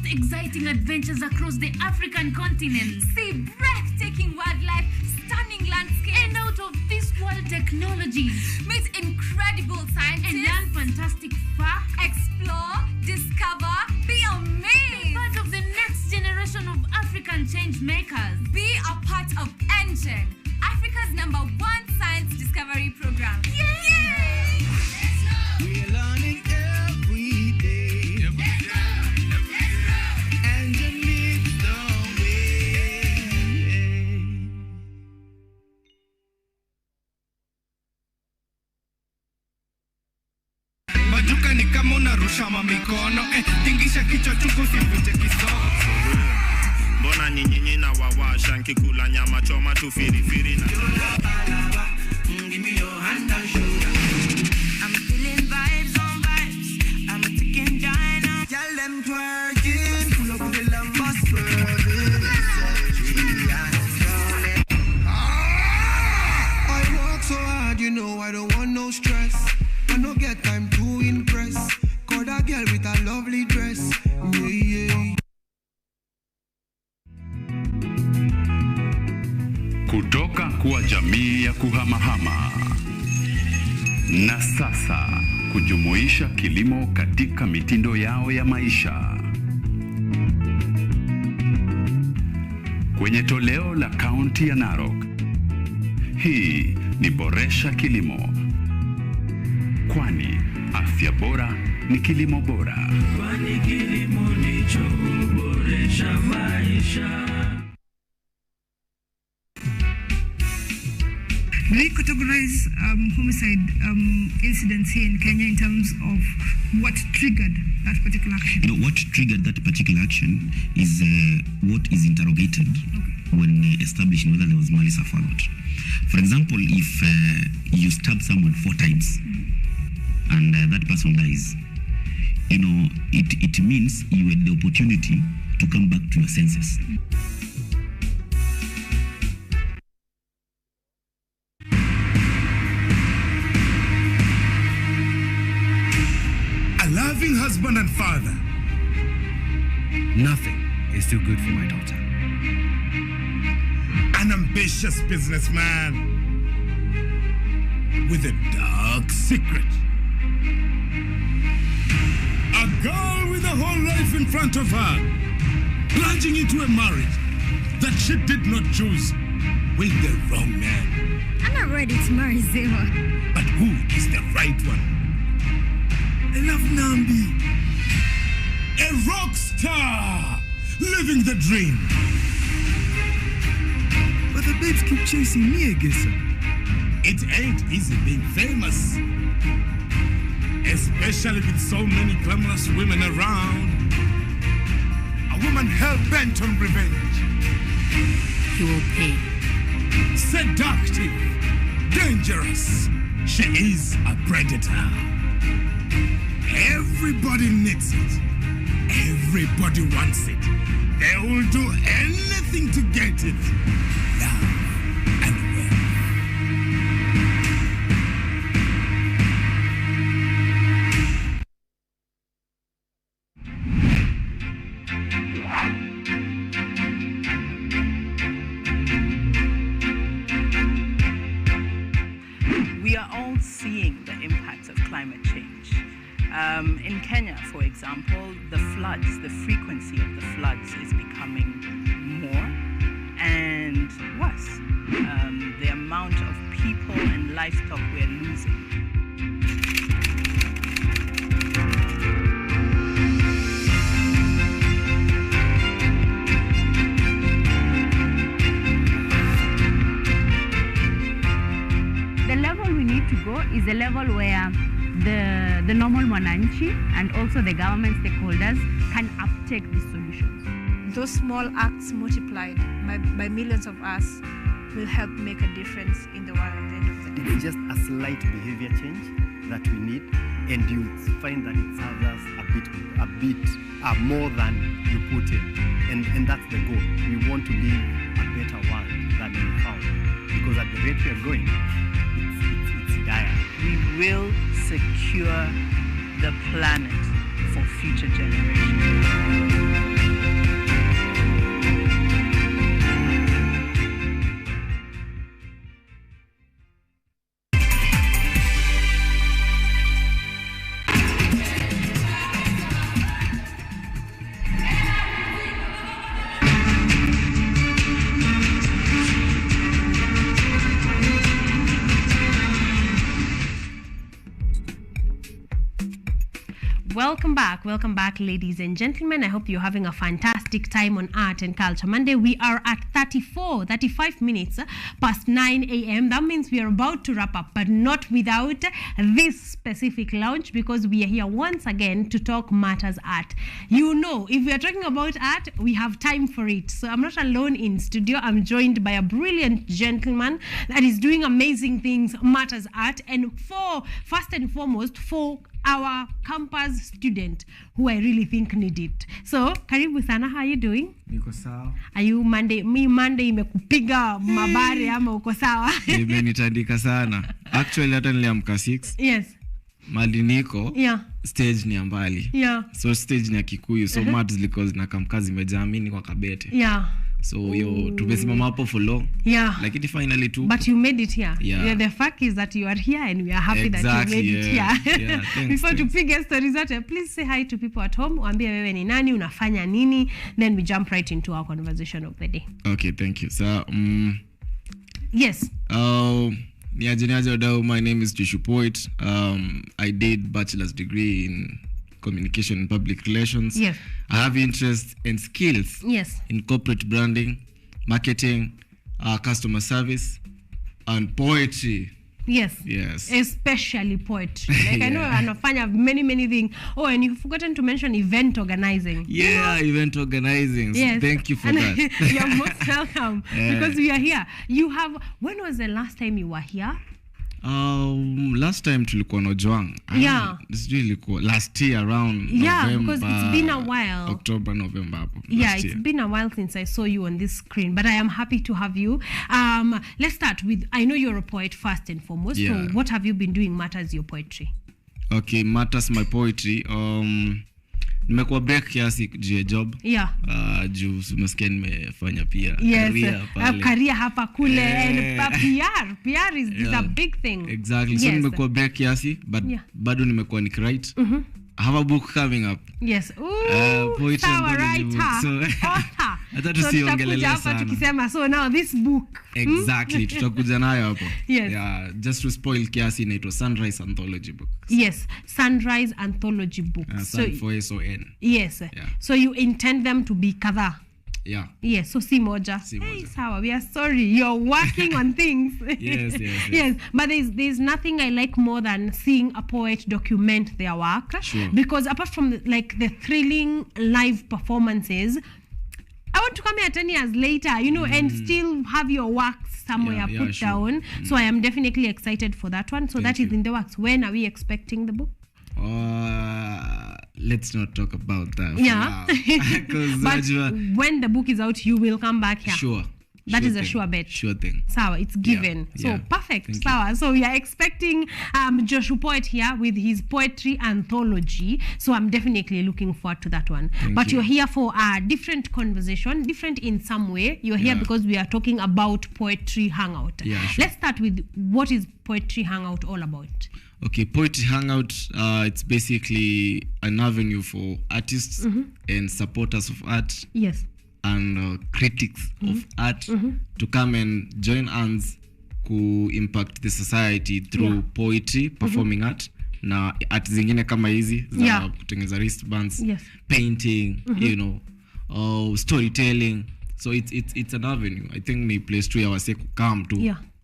Exciting adventures across the African continent. See breathtaking wildlife, stunning landscapes, and out of this world technologies. Meet incredible scientists and learn fantastic facts. Explore, discover, be amazed. Be part of the next generation of African change makers. Be a part of Engen, Africa's #1 science discovery program. Yay! We're learning every day. Bajuka ni kama unarusha mikono, tingisha kichwa chungu usivunje kisogo. Mbona nyinyi na wawasha nkikula nyama choma tu firifiri na give me your hand and shoulder. I'm feeling vibes on vibes. I'm a ticking giant. Tell them twerking, pull up the lambas swerving. I work so hard, you know I don't want no stress. I no get time to impress. Call that girl with a lovely dress. Yeah, yeah. Kutoka kuwa jamii ya kuhamahama na sasa kujumuisha kilimo katika mitindo yao ya maisha. Kwenye toleo la kaunti ya Narok, hii ni Boresha Kilimo. Kwani afya bora ni kilimo bora. Kwani kilimo ndicho huboresha maisha. We categorize homicide incidents here in Kenya in terms of what triggered that particular action. You know, what triggered that particular action is what is interrogated when establishing whether there was malice aforethought. For example, if you stab someone 4 times and that person dies, you know, it means you had the opportunity to come back to your senses. A loving husband and father. Nothing is too good for my daughter. An ambitious businessman with a dark secret. A girl with a whole life in front of her, plunging into a marriage that she did not choose with the wrong man. I'm not ready to marry Zema. But who is the right one? I love Nambi. A rock star, living the dream. But the babes keep chasing me again. It ain't easy being famous, especially with so many glamorous women around. A woman hell-bent on revenge. He will pay. Seductive, dangerous. She is a predator. Everybody needs it. Everybody wants it. They will do anything to get it. Love and wealth. We are all seeing the impacts of climate change. In Kenya, for example, the floods, the frequency of the floods is becoming more and worse. The amount of people and livestock we're losing. is a level where the normal mwananchi and also the government stakeholders can uptake these solutions. Those small acts multiplied by millions of us will help make a difference in the world at the end of the day. It's just a slight behavior change that we need, and you find that it serves us a bit more than you put in, and that's the goal. We want to live a better world than we found, because at the rate we are going, it's dire. We will secure the planet for future generations. Welcome back, ladies and gentlemen. I hope you're having a fantastic time on Art and Culture Monday. We are at 35 minutes past 9 a.m. That means we are about to wrap up, but not without this specific launch, because we are here once again to talk matters art. You know, if we are talking about art, we have time for it. So I'm not alone in studio. I'm joined by a brilliant gentleman that is doing amazing things, matters art, and first and foremost, for our campus student who I really think need it. So, karibu sana, how are you doing? Niko sawa. Are you Monday imekupiga mabare ama uko sawa? Nimenitandika sana. Actually hata niliamka 6. Yes. Mali niko. Yeah. Stage ni ambali. Yeah. So stage ni ya Kikuyu. So mats zilikuwa zinakamka zimejaa mimi kwa kabete. Yeah. So tumesimama hapo for long. Yeah. Lakini finally tu. But you made it here. Yeah. The fact is that you are here and we are happy that you made it here. Yeah, thanks, Before tupige stories zote, please say hi to people at home. Waambie wewe ni nani, unafanya nini, then we jump right into our conversation of the day. Okay, thank you. So yes. Niaje wadau, my name is Joshua Poet. I did bachelor's degree in communication and public relations. Yes. I have interest and skills in corporate branding, marketing, customer service, and poetry. Yes. Yes. Especially poetry. Like I know anafanya many things. Oh, and you've forgotten to mention event organizing. Yeah, event organizing. Yes. Thank you for that. You're most welcome. Because we are here. When was the last time you were here? Last time tulikuwa na Ojwang. Yeah. Sijui ilikuwa last year around November. Because it's been a while. October, November hapo. Yeah, it's been a while since I saw you on this screen, but I am happy to have you. Let's start with, I know you're a poet first and foremost. Yeah. So what have you been doing matters your poetry? Okay, matters my poetry. Nimekuwa break kiasi juu ya job. Yeah. Juu umesikia nimefanya pia career pale. Career hapa kule and PR is a big thing. Exactly. So nimekuwa break kiasi, but bado nimekuwa nikiwrite. I have a book coming up. Yes. Poetry sawa, writer. So hata tusiongelelea sana. Tukisema so now this book. Exactly. Tutakuja nayo hapo. Yes. Yeah, just to spoil kiasi inaitwa Sunrise Anthology Book. Yes, Sunrise Anthology Books. So for SON. Yes. Yeah. So you intend them to be kadhaa. Yeah. Yes, so si moja. Hey, sawa, we are sorry. You're working on things. Yes, but there's nothing I like more than seeing a poet document their work. Sure. Because apart from the thrilling live performances, I want to come here 10 years later, and still have your works somewhere put down. So I am definitely excited for that one. So that is in the works. When are we expecting the book? Let's not talk about that. Yeah. But when the book is out, you will come back here. Sure. That is a sure bet. Sure thing. Sawa, it's given. So perfect. Sawa. So we are expecting Joshua Poet here with his poetry anthology. So I'm definitely looking forward to that one. But you're here for a different conversation, different in some way. You're here because we are talking about Poetry Hangout. Yeah, sure. Let's start with what is Poetry Hangout all about? Okay, Poetry Hangout, it's basically an avenue for artists and supporters of art. Yes. And critics of art to come and join hands to impact the society through poetry, performing art, na art zingine kama hizi za kutengeneza wristbands, painting, storytelling. So it's an avenue. I think ni place to our say come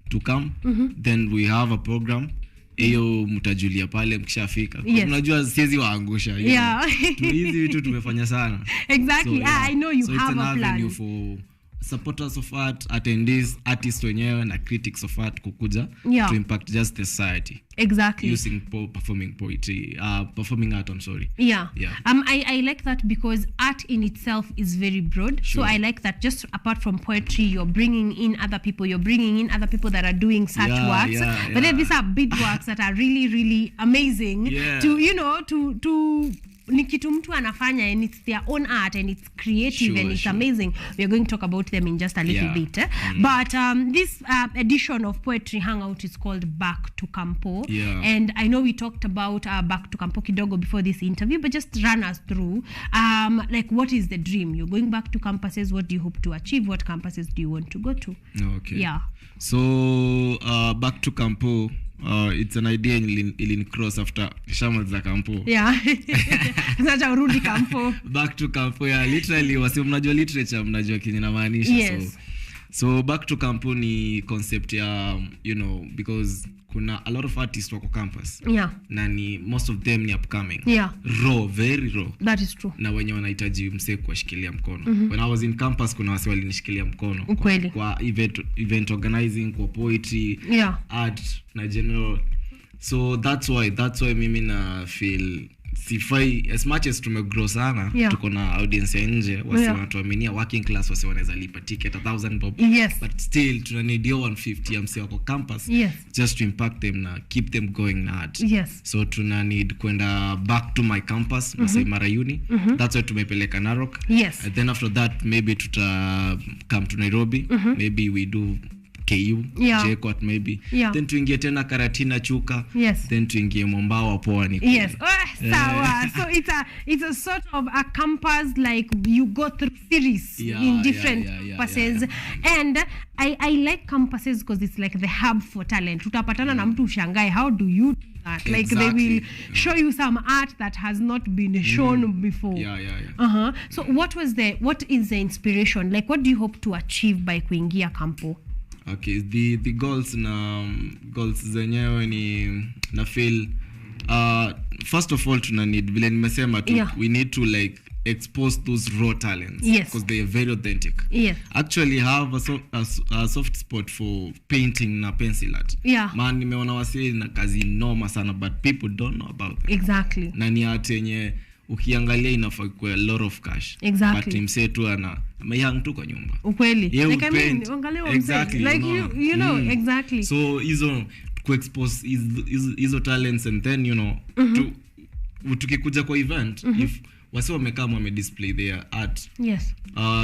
to come. Then we have a program hiyo mtajulia pale mkishafika. Yes. Unajua siwezi waangusha. Yeah. Hizi vitu tumefanya sana. Exactly. So, yeah. I know you so have it's a an plan. avenue for supporters of art, attendees, artists wenyewe na critics of art kukuja Yeah. to impact just the society. Exactly. Using performing poetry, performing art, I'm sorry. Yeah. Yeah. I like that because art in itself is very broad. Sure. So I like that just apart from poetry, you're bringing in other people. You're bringing in other people that are doing such Yeah, works. yeah, But then yeah. these are big works that are really, really amazing. Yeah. To you know to ni kitu mtu anafanya and it's their own art and it's creative Sure, and it's sure. amazing. We are going to talk about them in just a little Yeah. bit. But this edition of Poetry Hangout is called Back to Campo. Yeah. And I know we talked about Back to Campo kidogo before this interview, but just run us through like what is the dream? You're going back to campuses. What do you hope to achieve? What campuses do you want to go to? Okay. Yeah. So Back to Campo, it's an idea in cross after shamaliza Campo. Yeah. Sasa urudi Campo. Back to Campo, yeah, literally wasi mnajua literature, mnajua kinyo inamaanisha. Yes. So Back to Campo ni concept ya because kuna a lot of artists wako campus. Yeah. Na ni most of them ni upcoming. Yeah. Raw, very raw. That is true. Na wenye wanahitaji msee kuwashikilia mkono. Mhm. When I was in campus kuna wasi walinishikilia mkono. Ukweli. Kwa event organizing, kwa poetry, Yeah. art na general. So that's why mimi na feel sifai as much as tumegrow sana, Yeah. tuko na audience ya nje wasi Yeah. wanatuaminia, working class wasi wanaweza lipa ticket 1,000 bob. Yes. But still tuna need 150 ya msee wako campus. Yes. Just to impact them na keep them going na art. Yes. So tuna need kwenda back to my campus, Masai Mara Uni. That's why tumepeleka Narok. Yes. And then after that maybe tuta come to Nairobi. Maybe we do KU, Yeah. JKUAT maybe. Yeah. Then tuingie tena Karatina Chuka. Yes. Then tuingie Mombawa Pwani. Yes. Sawa. So it's a sort of a campus, like you go through series Yeah, in different yeah, yeah, campuses. And I like campuses because it's like the hub for talent. Utapatana na mtu ushangae, how do you do that? Like they will Exactly. show you some art that has not been shown before. Yeah, yeah, yeah. So what is the inspiration? Like what do you hope to achieve by kuingia Campo? Okay, the goals zenyewe ni na feel first of all tuna need vile nimesema tu, Yeah. we need to like expose those raw talents. Yes. Because they are very authentic. Yes. Actually have a soft spot for painting na pencil art. Yeah. Man, nimeona wasee na kazi noma sana but people don't know about it. Exactly. Na ni art yenye ukiangalia inafaa kwa a lot of cash. Exactly. But msee tu amehang tu kwa nyumba. Ukweli. Yeah, Like I mean, paint. angalia wa Exactly, mzee. Like you know exactly. So hizo kuexpose hizo talents and then tukikuja kwa event, if wasi wamekaa wamedisplay their art, Yes.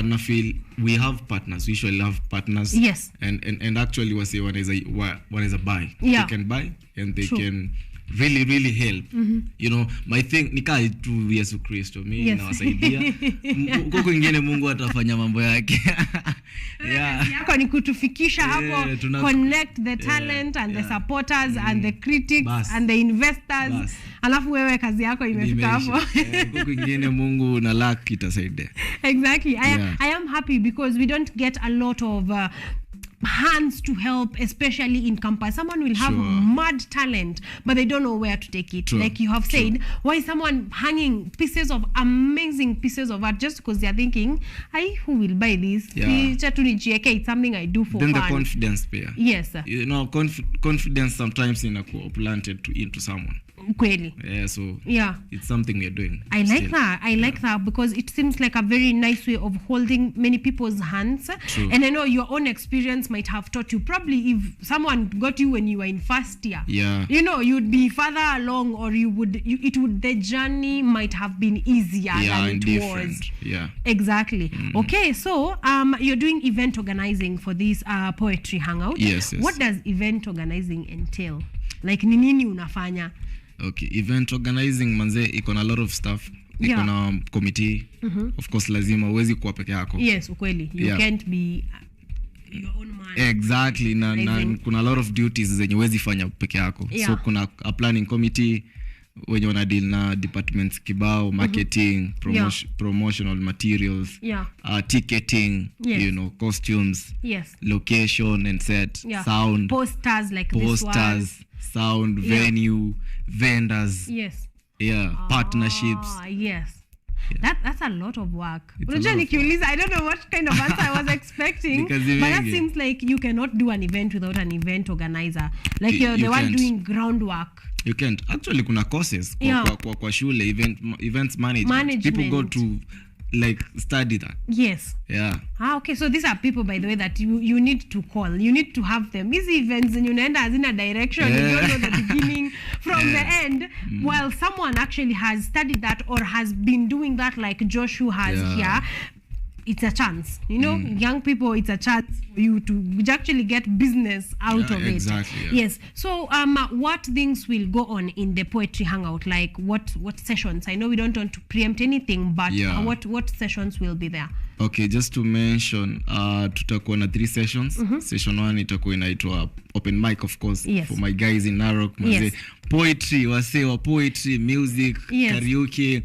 na feel we have partners, we usually have partners. Yes. And actually wasi wanaweza buy. Yeah. They can buy and they True. can really help. My thing nikaa tu Yesu Kristo, mimi Yes. nawasaidia. Huko kwingine Mungu atafanya mambo yake. Yeah. Yako ni kutufikisha hapo, connect the talent and the supporters and the critics and the investors. Alafu wewe kazi yako imefika hapo. Huko kwingine Mungu na luck itasaidia. Exactly. I am happy because we don't get a lot of hands to help, especially in campus. Someone will have mad talent, but they don't know where to take it. True. Like you have said, why is someone hanging amazing pieces of art just because they are thinking, who will buy this? Yeah. It's something I do for Then fun. the confidence pair. Yes, sir. Confidence sometimes inakuwa planted into someone. Kweli. Yeah, so Yeah. it's something we're doing. I like that. I like that because it seems like a very nice way of holding many people's hands. True. And I know your own experience might have taught you. Probably if someone got you when you were in first year, Yeah. you'd be further along, or the journey might have been easier than and it different. was. Yeah. Exactly. Okay, so you're doing event organizing for this poetry hangout. Yes. What does event organizing entail? Like ni nini unafanya? Okay, event organizing manze iko na a lot of stuff. Iko Yeah. na committee. Of course lazima uwezi kuwa peke yako. Yes, ukweli. You Yeah. can't be your own man. Exactly, na kuna a lot of duties zenye uwezi fanya peke yako. Yeah. So kuna a planning committee, wenye wana deal na departments kibao, marketing, promotional materials, ticketing, Yes. you know, costumes, Yes. location and set, Yeah. sound, Posters like this one. sound, venue, vendors, Yes. partnerships. Yes. That's a lot of work. It's a Unajua lot of nikiuliza, I don't know what kind of answer I was expecting, Because but that wengi. seems like you cannot do an event without an event organizer. Like you're the You one can't. doing groundwork. You can't. Actually kuna courses kwa shule, events management. People go to like study that. Yes. Yeah. Okay, so these are people, by the way, that you need to call. You need to have them. These events, and you unaenda as in a direction. You don't know the beginning from the end. Well, someone actually has studied that or has been doing that, like Joshua has here. It's a chance, you know, young people, it's a chance for you to actually get business out of it. Exactly. Yes. So what things will go on in the poetry hangout? Like what sessions? I know we don't want to preempt anything, but what sessions will be there? Okay, just to mention, tutakuwa na 3 sessions. Session 1 itakuwa inaitwa open mic, of course, for my guys in Narok. Yes. Poetry, wasewa poetry, music, karaoke,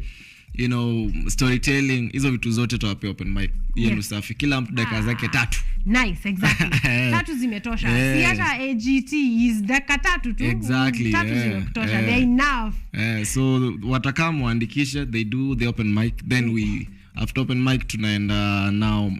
you know, storytelling, hizo vitu zote tutawapea open mic. Hiyo ni safi. Kila mtu dakika zake 3. Nice, exactly. 3 zimetosha. Si hata AGT is dakika 3 tu. Exactly. 3 zimetosha. They're enough. So watakaa muandikishe, they do the open mic, then we after open mic tunaenda now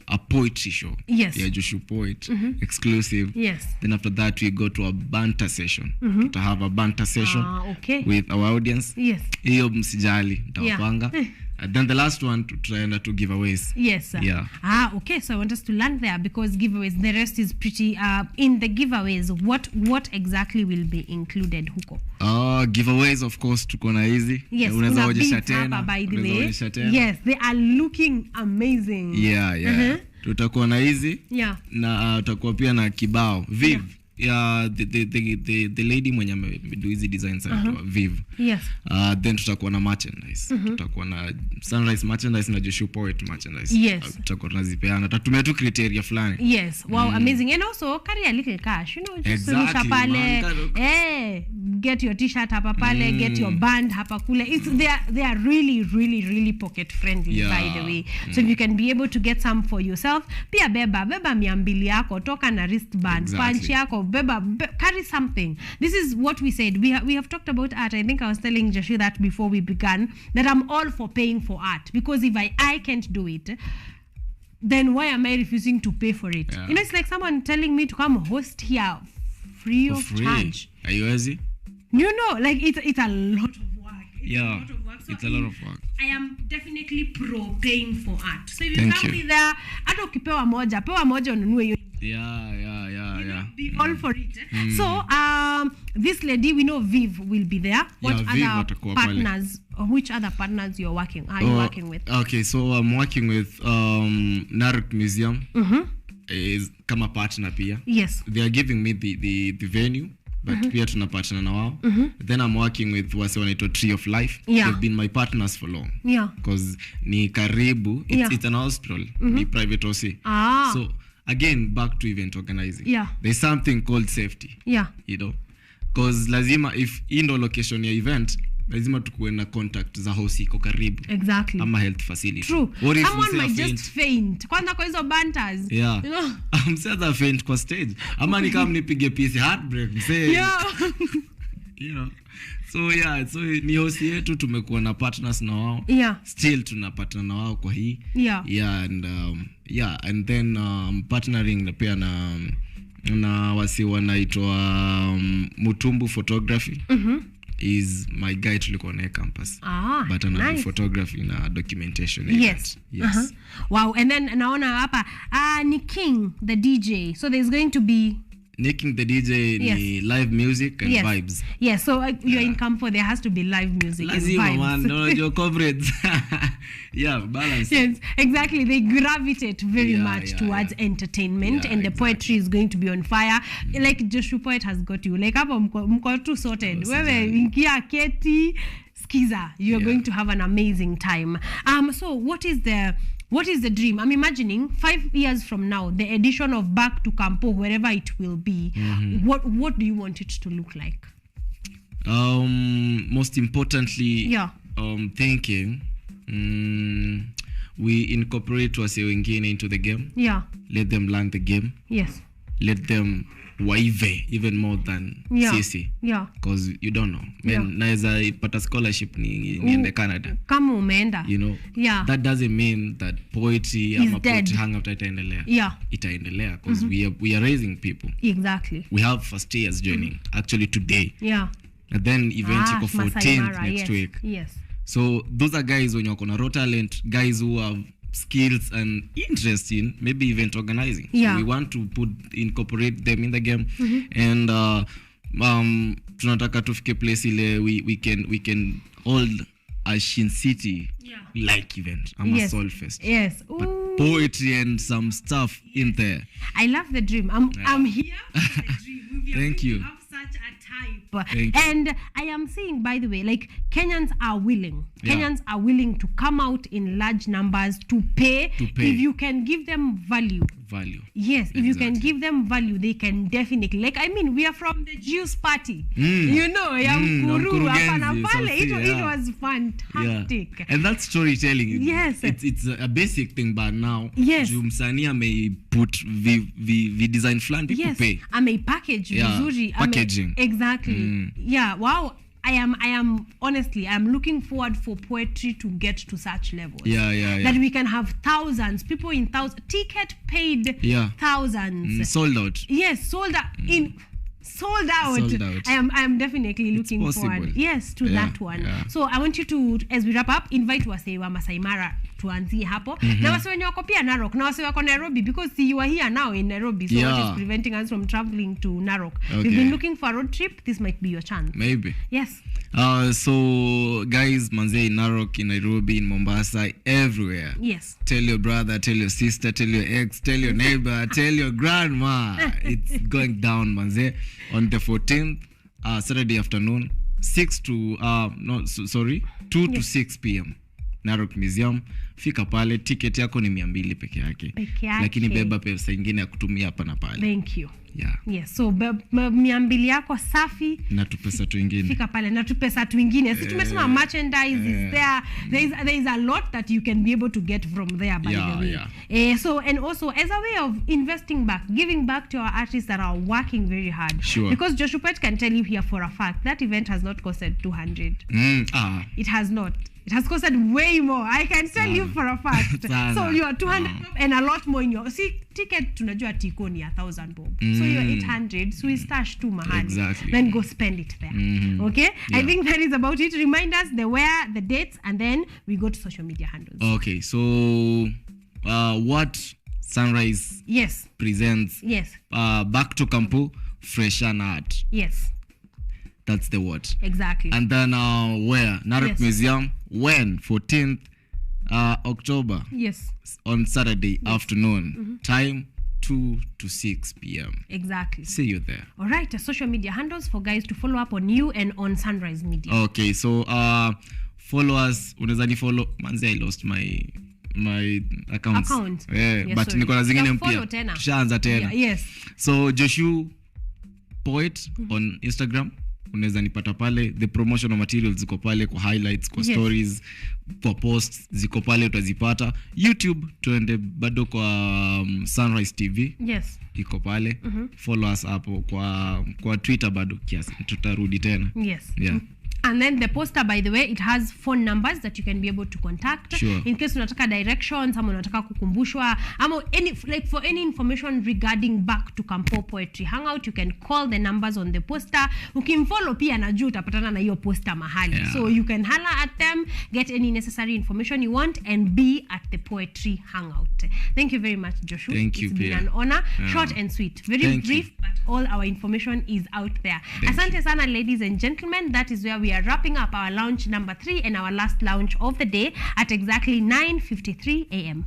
a poetry show. Yes. Yeah, Joshua Poet exclusive. Yes. Then after that we go to a banter session. To have a banter session okay. with our audience. Yes. Hiyo msijali, nitawapanga. And then the last one tutaenda to giveaways. Yes. Yeah. Okay. So I want us to land there because giveaways, the rest is pretty. In the giveaways, what exactly will be included huko? Giveaways, of course, tuko na hizi. Yes. Unaweza Una onyesha beats tena. hapa, by the Unaweza way. onyesha tena. Yes, they are looking amazing. Yeah. Tutakuwa na hizi. Yeah. Na tutakuwa pia na kibao. Viv. Yeah, the lady mwenye amedo hizi designs anaitwa Viv. Yes. Then tutakuwa na merchandise. Tutakuwa na Sunrise merchandise na Joshua Poet merchandise. Yes. Tutakuwa tunazipeana. Tutatumia tu criteria fulani. Yes. Wow, amazing. And also carry a little cash, you know, just Exactly, pale. Get your t-shirt hapa pale, get your band hapa kule. They are really pocket friendly, by the way. So if you can be able to get some for yourself, pia beba 200 yako, toka na wristband, punch yako, carry something. This is what we said. We have talked about art. I think I was telling Joshua that before we began, that I'm all for paying for art, because if I can't do it, then why am I refusing to pay for it? You know, it's like someone telling me to come host here free of charge. Are you easy? You know, like it's a lot of work. It's a lot of work. I am definitely pro paying for art. So if you Thank come you. with there, hata ukipewa moja, pewa moja ununue hiyo. Yeah. Be all for it. So this lady, we know Viv will be there. What Viv other watakuwa partners, or which other partners are you working with? Okay, so I'm working with Narok Museum is kama partner pia. Yes. They are giving me the venue, but pia tuna partner na wao. Then I'm working with wase wanaitwa Tree of Life. Yeah. They've been my partners for long. Yeah. Because ni karibu, it's an hospital, ni private OC. So again, back to event organizing. Yeah. There's something called safety. Yeah. You know, because lazima if indo location ya event, lazima tukuwe na contact za house iko karibu. Exactly. Ama health facility. True. What if someone might faint? just faint. Kwanza kwa hizo banters. Yeah. You know? Mseza faint kwa stage. Ama ni kama nipige piece heartbreak msee. Yeah. You know. So ni host yetu, tumekuwa na partners na wao. Yeah. Still tunapatana na wao kwa hii. Yeah. And then partnering na pia na wasi wanaitwa Mutumbu Photography. Is my guy tulikuwa naye campus. But ana photography na documentation. Yes. Wow. And then naona hapa ni King the DJ. So there's going to be Nicking the DJ ni live music and vibes. Yes, so you're in Campo, there has to be live music Lazima, and vibes. Man, no, your comrades. Yeah, balance. Yes, exactly. They gravitate very much towards entertainment, and the poetry is going to be on fire. Like Joshua Poet has got you. Like hapo mko tu sorted. Wewe ingia keti, skiza. You're going to have an amazing time. So what is the dream? I'm imagining 5 years from now, the edition of Back to Campo, wherever it will be, what do you want it to look like? Most importantly, Yeah. Thinking, we incorporate wase wengine into the game. Yeah. Let them learn the game. Yes. Let them waive even more than Yeah. sisi. Yeah. Because you don't know. Yeah. Naweza ipata scholarship niende Canada. Kama umeenda. You know. Yeah. That doesn't mean that poetry Is ama dead. poetry hangout itaendelea. Yeah. Itaendelea because Mhm. we are raising people. Exactly. We have first years joining actually today. Yeah. And then event iko Masai 14th Mara, next yes. week. Yes. So those are guys wenye wako na raw talent, guys who have skills and interest in maybe event organizing. Yeah. So we want to incorporate them in the game. Mhm. And tunataka tufike place ile we can hold a Shin City like event. I'm a Yes. Soul Fest. Yes. But Ooh. poetry and some stuff in there. I love the dream. I'm here for the dream. We are Thank going you. to have such a type. Thank you. And I am saying, by the way, like Kenyans are willing. Yeah. Kenyans are willing to come out in large numbers to pay. To pay. If you can give them value. Value. Yes, if you can give them value, they can definitely. Like, I mean, we are from the Jews party. You know, ya Mkuru, hapa na pale. It was fantastic. Yeah. And that's storytelling. Yes. It's a basic thing, but now Yes. Msanii may put v design fulani people Yes, pay. ameipackage Yeah, vizuri. packaging. Exactly. Yeah, wow. I am honestly, I'm looking forward for poetry to get to such levels. Yeah. That we can have thousands, people in thousands, ticket paid Yeah. thousands. Sold out. Yes, sold out sold out. Sold out. I am definitely looking possible. forward. Yes, to Yeah, that one. yeah. So I want you to, as we wrap up, invite wase wa Masai Mara tuanzie hapo. Na wase wenye wako pia Narok, na wase wako Nairobi, because see, you are here now in Nairobi, so what Yeah. is preventing us from traveling to Narok? Okay. We've been looking for a road trip. This might be your chance. Maybe. Yes. So guys, manze in Narok, in Nairobi, in Mombasa, everywhere. Yes. Tell your brother, tell your sister, tell your ex, tell your neighbor, tell your grandma. It's going down, manze. On the 14th, Saturday afternoon, 2 to 6 p.m. Narok Museum. Fika pale, ticket yako ni 200 peke yake. Lakini beba pesa ingine ya kutumia hapa na pale. Thank you. Yeah. Yes, so 200 yako safi. Na tupesa tu ingine. Fika pale na tupesa tu ingine. Si tumesema merchandise is there. There is a lot that you can be able to get from there, by the way. So, and also as a way of investing back, giving back to our artists that are working very hard. Sure. Because Joshua Pet can tell you here for a fact that event has not costed 200. It has not. It has costed way more. I can tell you for a fact. So you are 200 and a lot more in your... See, ticket tunajua tiko ni 1,000 bob. So you're 800. So we stash tu mahali. Exactly. Then go spend it there. Okay? I think that is about it. Remind us the where, the dates, and then we go to social media handles. Okay, so what Sunrise presents Back to Kampu, Fresh and Art. Yes. That's the word. Exactly. And then where? Narok Museum. When? 14th October. Yes. On Saturday afternoon. Time 2 to 6 p.m. Exactly. See you there. All right. Social media handles for guys to follow up on you and on Sunrise Media. Okay, so follow us. Unaweza ni follow. Manzi, I lost my accounts. Yeah, but niko na zingine mpya. Tushaanza tena. Yes. So Joshua Poet on Instagram. Unaweza nipata pale, the promotional materials ziko pale, kwa highlights, kwa stories, kwa posts ziko pale, utazipata. YouTube tuende bado kwa Sunrise TV. Yes. Iko pale. Follow us hapo kwa Twitter bado kiasi. Tutarudi tena. Yes. Yeah. And then the poster, by the way, it has phone numbers that you can be able to contact. Sure. In case unataka directions, ama unataka kukumbushwa, ama for any information regarding Back to Kampo Poetry Hangout, you can call the numbers on the poster. Ukimfollow pia na juu utapatana na hiyo poster mahali. Yeah. So you can holler at them, get any necessary information you want, and be at the Poetry Hangout. Thank you very much, Joshua. Thank you, It's been Pia. an honor. Short and sweet. Very brief, but all our information is out there. Asante sana, ladies and gentlemen. That is where we are wrapping up our lounge number 3 and our last lounge of the day at exactly 9:53 a.m.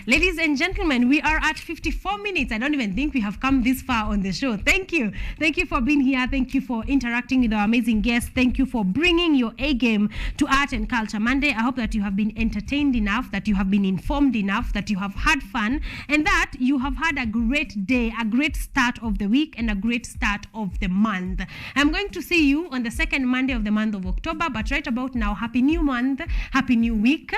Ladies and gentlemen, we are at 54 minutes. I don't even think we have come this far on the show. Thank you. Thank you for being here. Thank you for interacting with our amazing guests. Thank you for bringing your A game to Art and Culture Monday. I hope that you have been entertained enough, that you have been informed enough, that you have had fun, and that you have had a great day, a great start of the week, and a great start of the month. I'm going to see you on the second Monday of the month of October, but right about now, happy new month, happy new week.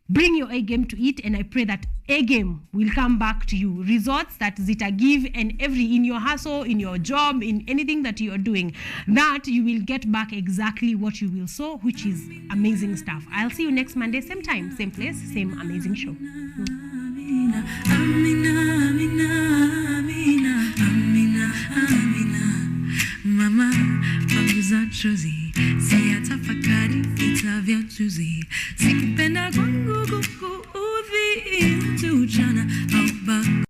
Bring your A game to it, and I pray that A game will come back to you. Results that Zita give, and in your hustle, in your job, in anything that you are doing, that you will get back exactly what you will sow, which is amazing stuff. I'll see you next Monday, same time, same place, same amazing show. Amina, Amina, Amina, Amina, Amina. Mama, panguza chozi, siyatafakari vita vya tuzi, sikupenda kwangu kukuudhi mtu jana.